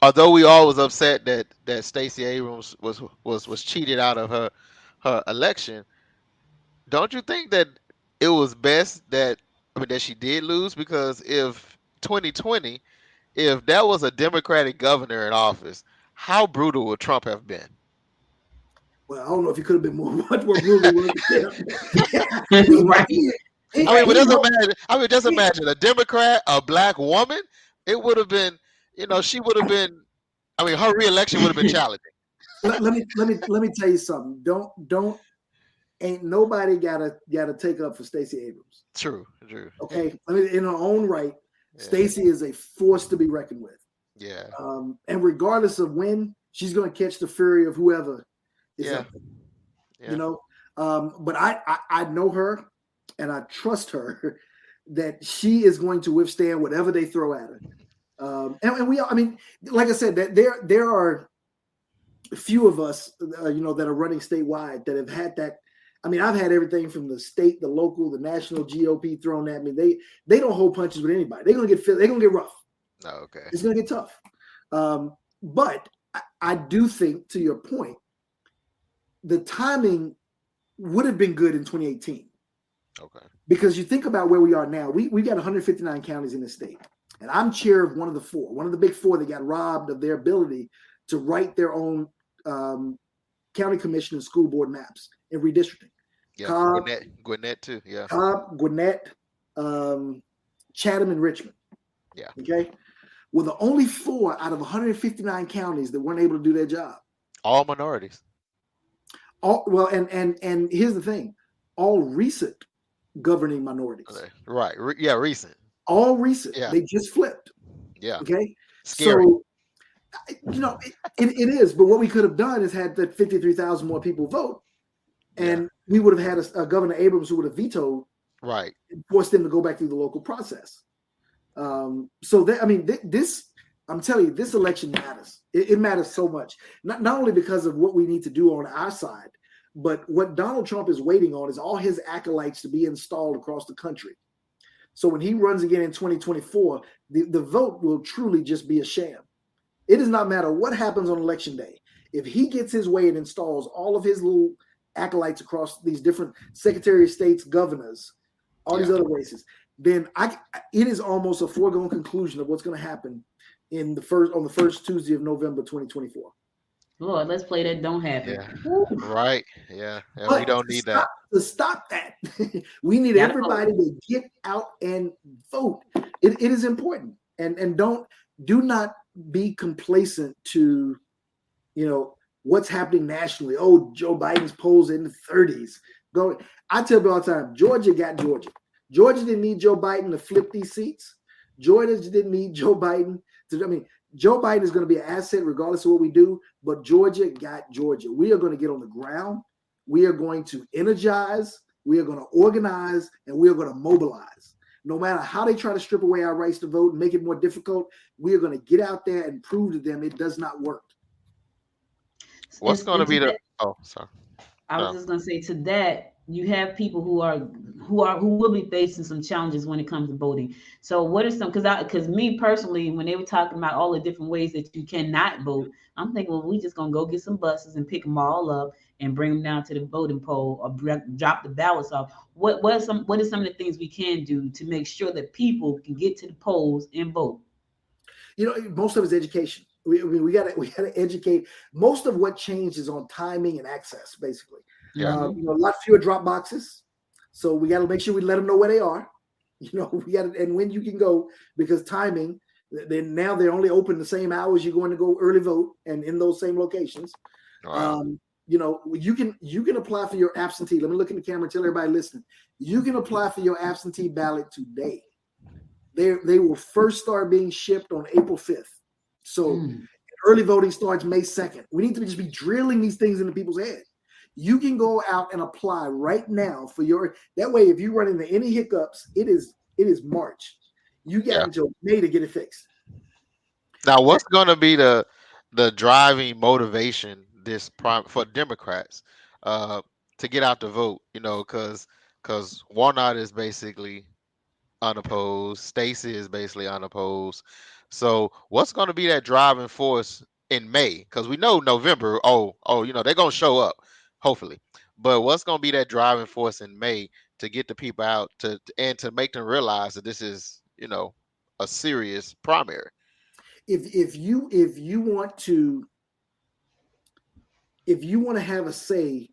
[SPEAKER 4] although we all was upset that Stacey Abrams was cheated out of her election, don't you think that it was best that she did lose? Because if 2020, if that was a Democratic governor in office, how brutal would Trump have been?
[SPEAKER 3] Well, I don't know if he could have been much more brutal.
[SPEAKER 2] Right.
[SPEAKER 4] Just imagine a Democrat, a black woman. It would have been, she would have been. Her reelection would have been challenging.
[SPEAKER 3] Let me tell you something. Ain't nobody gotta take up for Stacey Abrams.
[SPEAKER 4] True.
[SPEAKER 3] Okay, in her own right, Stacey is a force to be reckoned with.
[SPEAKER 4] Yeah.
[SPEAKER 3] And regardless of when, she's going to catch the fury of whoever is up there. But I know her, and I trust her that she is going to withstand whatever they throw at her. And we, like I said, that there are a few of us, that are running statewide that have had that. I've had everything from the state, the local, the national GOP thrown at me. They don't hold punches with anybody. They're gonna get rough.
[SPEAKER 4] Oh, okay.
[SPEAKER 3] It's gonna get tough. But I do think, to your point, the timing would have been good in 2018.
[SPEAKER 4] Okay.
[SPEAKER 3] Because you think about where we are now, we got 159 counties in the state. And I'm chair of one of the big four that got robbed of their ability to write their own county commission and school board maps and redistricting.
[SPEAKER 4] Yeah,
[SPEAKER 3] Cobb,
[SPEAKER 4] Gwinnett too. Yeah.
[SPEAKER 3] Cobb, Gwinnett, Chatham, and Richmond.
[SPEAKER 4] Yeah.
[SPEAKER 3] Okay. Well, the only 4 out of 159 counties that weren't able to do their job.
[SPEAKER 4] All minorities.
[SPEAKER 3] And here's the thing: all recent governing minorities.
[SPEAKER 4] Okay. Right. Recent.
[SPEAKER 3] All recent.
[SPEAKER 4] Yeah.
[SPEAKER 3] They just flipped.
[SPEAKER 4] Yeah.
[SPEAKER 3] Okay.
[SPEAKER 4] Scary.
[SPEAKER 3] So, it is. But what we could have done is had that 53,000 more people vote, and we would have had a Governor Abrams who would have vetoed,
[SPEAKER 4] right,
[SPEAKER 3] and forced them to go back through the local process. This, I'm telling you, this election matters. It matters so much, not only because of what we need to do on our side, but what Donald Trump is waiting on is all his acolytes to be installed across the country. So when he runs again in 2024, the vote will truly just be a sham. It does not matter what happens on election day. If he gets his way and installs all of his little acolytes across these different Secretary of States, governors, all these other races, then it is almost a foregone conclusion of what's going to happen on the first Tuesday of November 2024.
[SPEAKER 2] Lord, let's play that don't happen.
[SPEAKER 4] Yeah. Right. Yeah. We don't need that.
[SPEAKER 3] To stop that, we need everybody to get out and vote. It is important. And do not be complacent to, what's happening nationally. Oh, Joe Biden's polls in the 30s. I tell people all the time, Georgia got Georgia. Georgia didn't need Joe Biden to flip these seats. Georgia didn't need Joe Biden Joe Biden is going to be an asset regardless of what we do, but Georgia got Georgia. We are going to get on the ground. We are going to energize. We are going to organize, and we are going to mobilize. No matter how they try to strip away our rights to vote and make it more difficult, we are going to get out there and prove to them it does not work.
[SPEAKER 4] What's going to be the? Oh, sorry.
[SPEAKER 2] I was just going to say to that, you have people who will be facing some challenges when it comes to voting. So what are some, because me personally, when they were talking about all the different ways that you cannot vote, I'm thinking, well, we just going to go get some buses and pick them all up and bring them down to the voting poll or drop the ballots off. What are some of the things we can do to make sure that people can get to the polls and vote?
[SPEAKER 3] Most of it's education. We got to educate. Most of what changed is on timing and access, basically.
[SPEAKER 4] Yeah.
[SPEAKER 3] A lot fewer drop boxes. So we got to make sure we let them know where they are. We got to, and when you can go, because timing, then now they're only open the same hours you're going to go early vote and in those same locations.
[SPEAKER 4] Wow.
[SPEAKER 3] You can apply for your absentee. Let me look in the camera and tell everybody listening. You can apply for your absentee ballot today. They will first start being shipped on April 5th. So early voting starts May 2nd. We need to just be drilling these things into people's head. You can go out and apply right now for that way, if you run into any hiccups, it is March. You got until May to get it fixed.
[SPEAKER 4] Now, what's going to be the driving motivation for Democrats to get out to vote? Because Warnock is basically unopposed, Stacey is basically unopposed. So what's going to be that driving force in May? Because we know November, they're going to show up, hopefully. But what's going to be that driving force in May to get the people out and to make them realize that this is, a serious primary?
[SPEAKER 3] If you want to have a say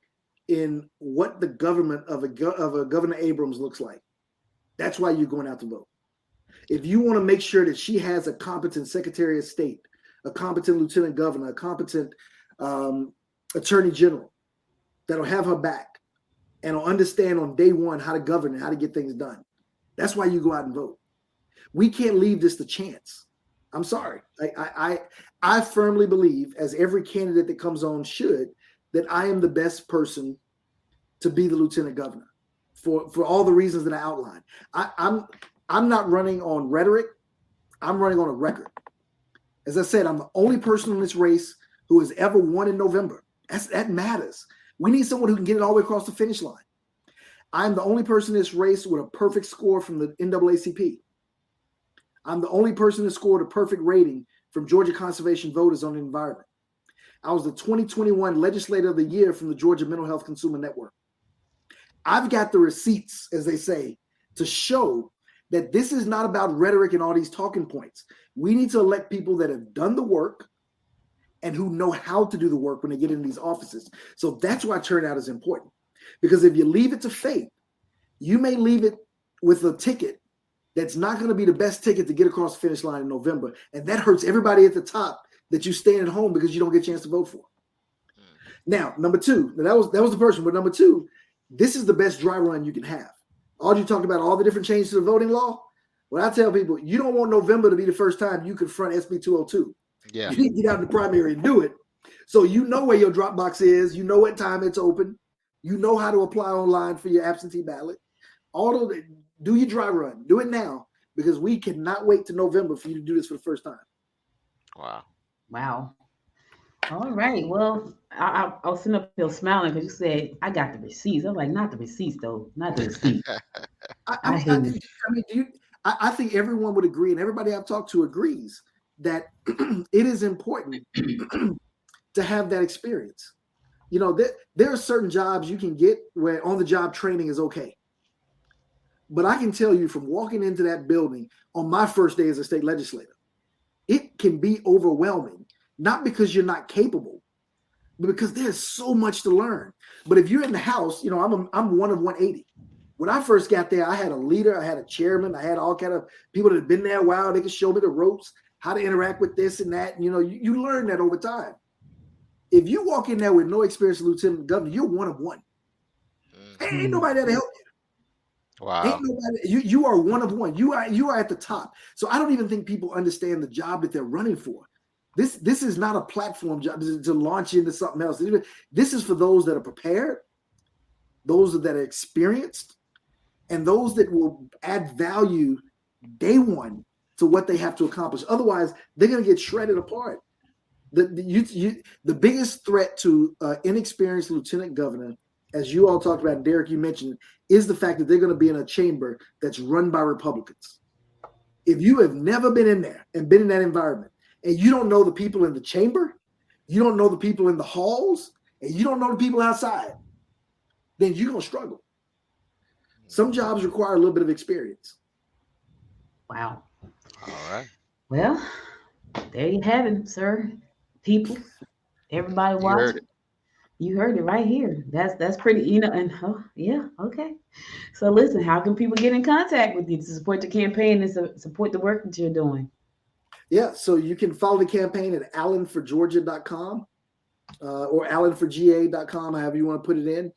[SPEAKER 3] in what the government of a Governor Abrams looks like, that's why you're going out to vote. If you want to make sure that she has a competent Secretary of State, a competent Lieutenant Governor, a competent Attorney General that'll have her back and will understand on day one how to govern and how to get things done, that's why you go out and vote. We can't leave this to chance. I'm sorry. I firmly believe, as every candidate that comes on should, that I am the best person to be the Lieutenant Governor for all the reasons that I outlined. I'm not running on rhetoric. I'm running on a record. As I said, I'm the only person in this race who has ever won in November. That matters. We need someone who can get it all the way across the finish line. I'm the only person in this race with a perfect score from the NAACP. I'm the only person that scored a perfect rating from Georgia Conservation Voters on the environment. I was the 2021 Legislator of the Year from the Georgia Mental Health Consumer Network. I've got the receipts, as they say, to show that this is not about rhetoric and all these talking points. We need to elect people that have done the work and who know how to do the work when they get in these offices. So that's why turnout is important. Because if you leave it to fate, you may leave it with a ticket that's not going to be the best ticket to get across the finish line in November. And that hurts everybody at the top that you staying at home because you don't get a chance to vote for. Now, number two, that was the first one. But number two, this is the best dry run you can have. Audrey talked about all the different changes to the voting law. Well, I tell people, you don't want November to be the first time you confront SB 202.
[SPEAKER 4] Yeah.
[SPEAKER 3] You need to get out in the primary and do it. So you know where your drop box is. You know what time it's open. You know how to apply online for your absentee ballot. Do your dry run. Do it now, because we cannot wait to November for you to do this for the first time.
[SPEAKER 2] Wow. All right. Well, I was sitting up here smiling because you said, I got the receipts. I'm like, not the receipts, though. Not the receipts.
[SPEAKER 3] I think everyone would agree, and everybody I've talked to agrees, that it is important to have that experience. You know, there are certain jobs you can get where on-the-job training is okay. But I can tell you from walking into that building on my first day as a state legislator, it can be overwhelming, not because you're not capable, but because there's so much to learn. But if you're in the house, you know, I'm one of 180. When I first got there, I had a leader, I had a chairman, I had all kind of people that had been there a while. They could show me the ropes, how to interact with this and that. And, you know, you learn that over time. If you walk in there with no experience as lieutenant governor, you're one of one. Ain't nobody there to help you.
[SPEAKER 4] Wow.
[SPEAKER 3] Ain't nobody, you are one of one. You are at the top. So I don't even think people understand the job that they're running for. This is not a platform job to launch into something else. This is for those that are prepared, those that are experienced, and those that will add value day one to what they have to accomplish. Otherwise, they're going to get shredded apart. The biggest threat to inexperienced lieutenant governor, as you all talked about, Derek, you mentioned, is the fact that they're going to be in a chamber that's run by Republicans. If you have never been in there and been in that environment, and you don't know the people in the chamber, you don't know the people in the halls, and you don't know the people outside, then you're going to struggle. Some jobs require a little bit of experience.
[SPEAKER 2] Wow.
[SPEAKER 4] All right.
[SPEAKER 2] Well, there you have it, sir. People, everybody watching. You heard it right here. That's pretty, you know, and yeah, okay. So listen, how can people get in contact with you to support the campaign and support the work that you're doing?
[SPEAKER 3] Yeah, so you can follow the campaign at allenforgeorgia.com or allenforga.com, however you want to put it in.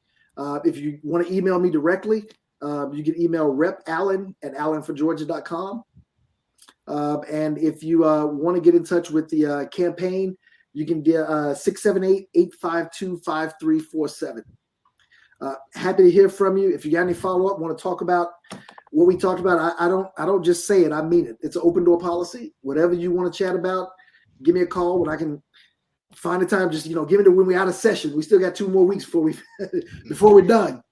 [SPEAKER 3] If you want to email me directly, you can email repallen@allenforgeorgia.com. And if you want to get in touch with the campaign, you can get 678-852-5347. Happy to hear from you. If you got any follow-up, want to talk about what we talked about, I don't just say it, I mean it. It's an open door policy. Whatever you want to chat about, give me a call when I can find a time. Just, you know, give it to when we're out of session. We still got 2 more weeks before we're done.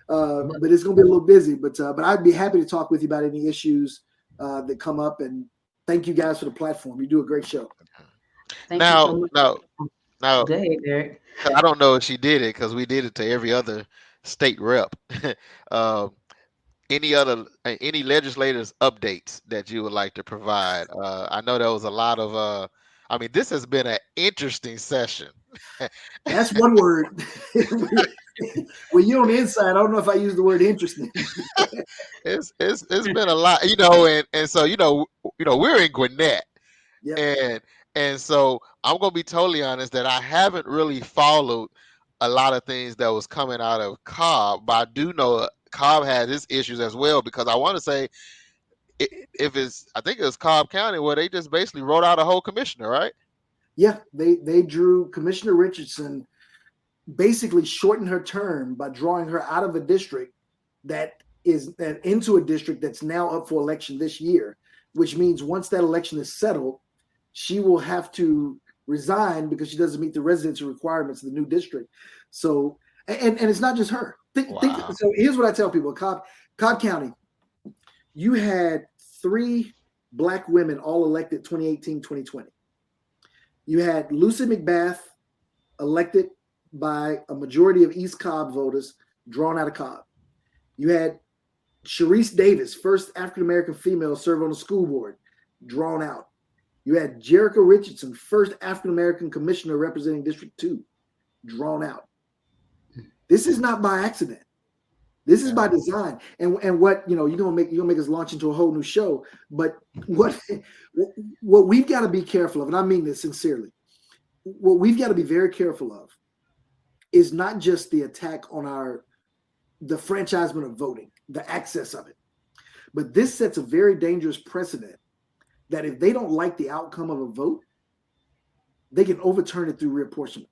[SPEAKER 3] But it's gonna be a little busy. But I'd be happy to talk with you about any issues that come up. And thank you guys for the platform. You do a great show.
[SPEAKER 4] Now,
[SPEAKER 2] Go ahead, Eric.
[SPEAKER 4] I don't know if she did it because we did it to every other state rep. Any legislators updates that you would like to provide? I know there was a lot of. I mean, this has been an interesting session.
[SPEAKER 3] That's one word. When you're on the inside, I don't know if I use the word interesting.
[SPEAKER 4] It's been a lot, you know, and so you know we're in Gwinnett, yep. and so I'm gonna be totally honest that I haven't really followed a lot of things that was coming out of Cobb, but I do know Cobb had its issues as well, because I want to say I think it was Cobb County where they just basically wrote out a whole commissioner, right? Yeah,
[SPEAKER 3] they drew Commissioner Richardson, basically shortened her term by drawing her out of a district into a district that's now up for election this year, which means once that election is settled, she will have to resign because she doesn't meet the residency requirements of the new district. So, and it's not just her. So here's what I tell people: Cobb County, you had 3 Black women all elected 2018, 2020. You had Lucy McBath, elected by a majority of East Cobb voters, drawn out of Cobb. You had Sharice Davis, first African-American female, serve on the school board, drawn out. You had Jerica Richardson, first African-American commissioner representing District 2, drawn out. This is not by accident. This is by design. And what, you're gonna make us launch into a whole new show. But what we've got to be careful of, and I mean this sincerely, what we've got to be very careful of is not just the attack on the franchisement of voting, the access of it, but this sets a very dangerous precedent that if they don't like the outcome of a vote, they can overturn it through reapportionment.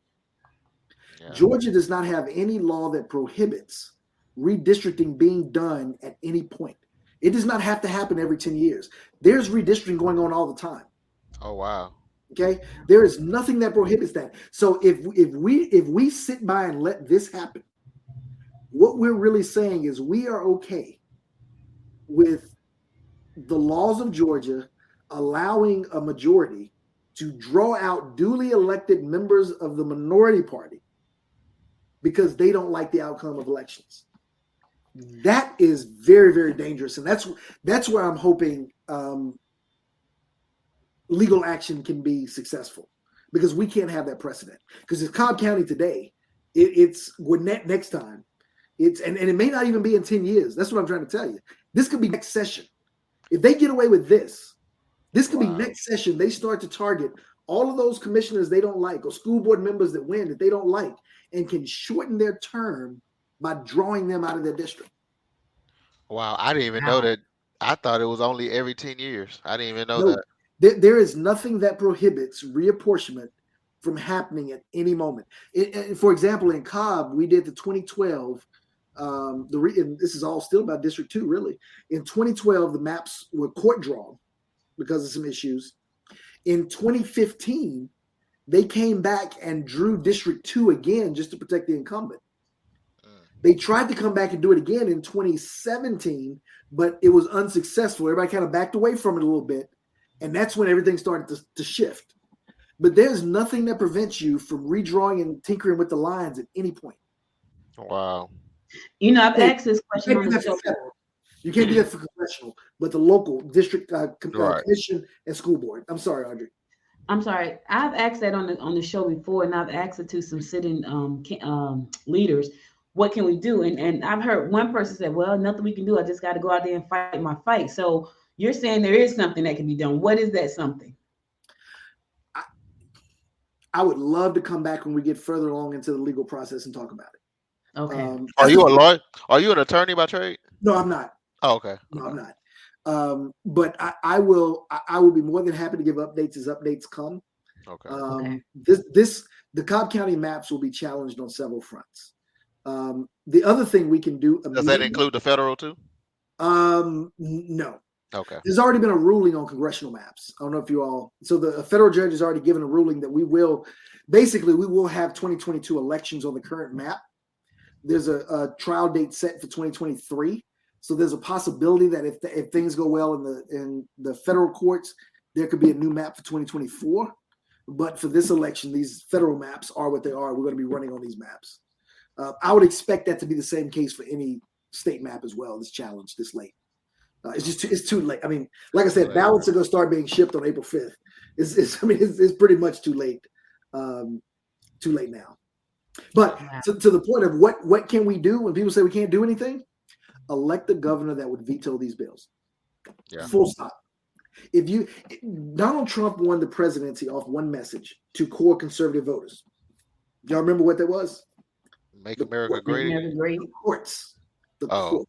[SPEAKER 3] Yeah. Georgia does not have any law that prohibits redistricting being done at any point. It does not have to happen every 10 years. There's redistricting going on all the time.
[SPEAKER 4] Oh, wow.
[SPEAKER 3] Okay. There is nothing that prohibits that. So if we sit by and let this happen, what we're really saying is we are okay with the laws of Georgia allowing a majority to draw out duly elected members of the minority party because they don't like the outcome of elections. That is very, very dangerous. And that's where I'm hoping legal action can be successful, because we can't have that precedent. Because it's Cobb County today, it's Gwinnett next time. And it may not even be in 10 years. That's what I'm trying to tell you. This could be next session. If they get away with this could be next session. They start to target all of those commissioners they don't like, or school board members that win that they don't like, and can shorten their term by drawing them out of their district.
[SPEAKER 4] Wow, I didn't even know that. I thought it was only every 10 years. I didn't even know that.
[SPEAKER 3] There is nothing that prohibits reapportionment from happening at any moment. For example, in Cobb, we did the 2012. And this is all still about District 2, really. In 2012, the maps were court drawn because of some issues. In 2015, they came back and drew District 2 again just to protect the incumbent. They tried to come back and do it again in 2017, but it was unsuccessful. Everybody kind of backed away from it a little bit, and that's when everything started to shift. But there's nothing that prevents you from redrawing and tinkering with the lines at any point.
[SPEAKER 4] Wow.
[SPEAKER 2] I've asked this question on the show.
[SPEAKER 3] You can't do that for congressional, but the local district commission and school board. I'm sorry, Audrey.
[SPEAKER 2] I'm sorry. I've asked that on the show before, and I've asked it to some sitting leaders. What can we do? And I've heard one person say, well, nothing we can do. I just got to go out there and fight my fight. So you're saying there is something that can be done. What is that something?
[SPEAKER 3] I would love to come back when we get further along into the legal process and talk about it.
[SPEAKER 2] Okay.
[SPEAKER 4] Are you a lawyer? Are you an attorney by trade?
[SPEAKER 3] No, I'm not.
[SPEAKER 4] Oh, okay.
[SPEAKER 3] No, I'm not. But I will be more than happy to give updates as updates come.
[SPEAKER 4] Okay.
[SPEAKER 3] The Cobb County maps will be challenged on several fronts. The other thing we can do.
[SPEAKER 4] Does that include the federal too?
[SPEAKER 3] No.
[SPEAKER 4] Okay.
[SPEAKER 3] There's already been a ruling on congressional maps. I don't know if you all. So the federal judge has already given a ruling that we will have 2022 elections on the current map. There's a trial date set for 2023. So there's a possibility that if things go well in the federal courts, there could be a new map for 2024. But for this election, these federal maps are what they are. We're going to be running on these maps. I would expect that to be the same case for any state map as well. This challenge this late. It's too late. I mean, like I said, ballots are going to start being shipped on April 5th. It's pretty much too late. Too late now. But to the point of what can we do when people say we can't do anything? Elect a governor that would veto these bills. Yeah. Full stop. Donald Trump won the presidency off one message to core conservative voters. Y'all remember what that was?
[SPEAKER 4] Make America great again.
[SPEAKER 3] The courts. The courts.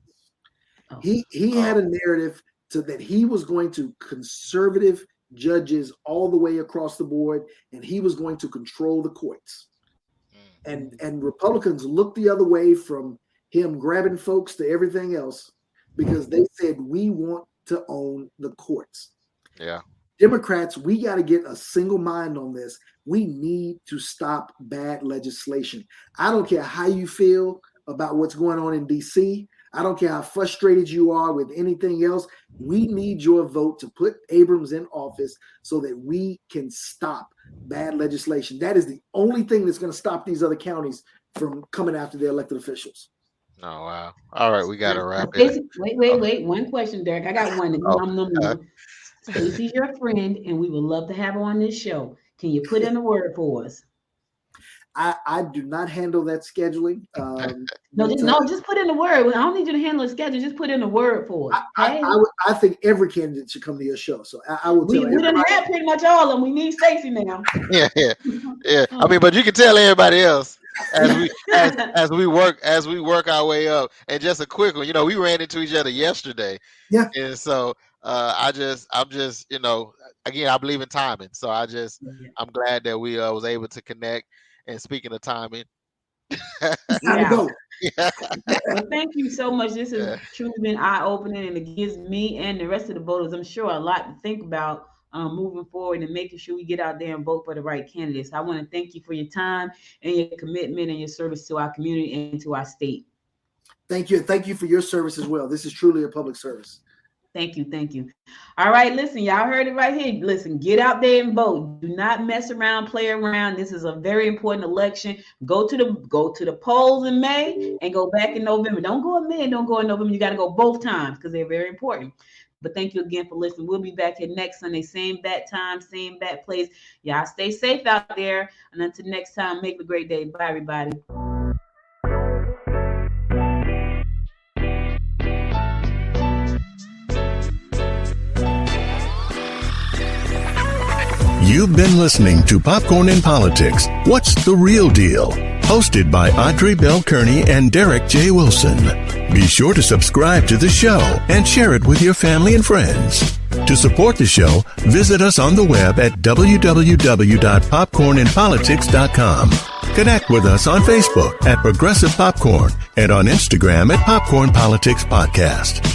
[SPEAKER 3] Oh. He had a narrative that he was going to conservative judges all the way across the board, and he was going to control the courts. And Republicans looked the other way from him grabbing folks to everything else because they said, we want to own the courts.
[SPEAKER 4] Yeah.
[SPEAKER 3] Democrats, we got to get a single mind on this. We need to stop bad legislation. I don't care how you feel about what's going on in D.C. I don't care how frustrated you are with anything else. We need your vote to put Abrams in office so that we can stop bad legislation. That is the only thing that's going to stop these other counties from coming after their elected officials.
[SPEAKER 4] Oh, wow. All right, we got to wrap it.
[SPEAKER 2] Wait. One question, Derek. I got one. Stacey's your friend, and we would love to have her on this show. Can you put in a word for us?
[SPEAKER 3] I do not handle that scheduling.
[SPEAKER 2] Just put in a word. I don't need you to handle the schedule. Just put in a word for us.
[SPEAKER 3] I think every candidate should come to your show. So I will tell you.
[SPEAKER 2] We done had pretty much all of them. We need Stacey now.
[SPEAKER 4] Yeah. I mean, but you can tell everybody else as we work our way up. And just a quick one, we ran into each other yesterday.
[SPEAKER 3] Yeah.
[SPEAKER 4] And so I'm just, again, I believe in timing. So I'm glad that we was able to connect. And speaking of timing,
[SPEAKER 2] Well, thank you so much. This has truly been eye-opening, and it gives me and the rest of the voters, I'm sure, a lot to think about moving forward and making sure we get out there and vote for the right candidates. I want to thank you for your time and your commitment and your service to our community and to our state.
[SPEAKER 3] Thank you. Thank you for your service as well. This is truly a public service.
[SPEAKER 2] Thank you. All right, listen, y'all heard it right here. Listen, get out there and vote. Do not mess around, play around. This is a very important election. Go to the polls in May and go back in November. Don't go in May and don't go in November. You got to go both times because they're very important. But thank you again for listening. We'll be back here next Sunday, same bat time, same bat place. Y'all stay safe out there. And until next time, make it a great day. Bye, everybody.
[SPEAKER 1] You've been listening to Popcorn in Politics. What's the Real Deal? Hosted by Audrey Bell Kearney and Derek J. Wilson. Be sure to subscribe to the show and share it with your family and friends. To support the show, visit us on the web at www.popcorninpolitics.com. Connect with us on Facebook at Progressive Popcorn and on Instagram at Popcorn Politics Podcast.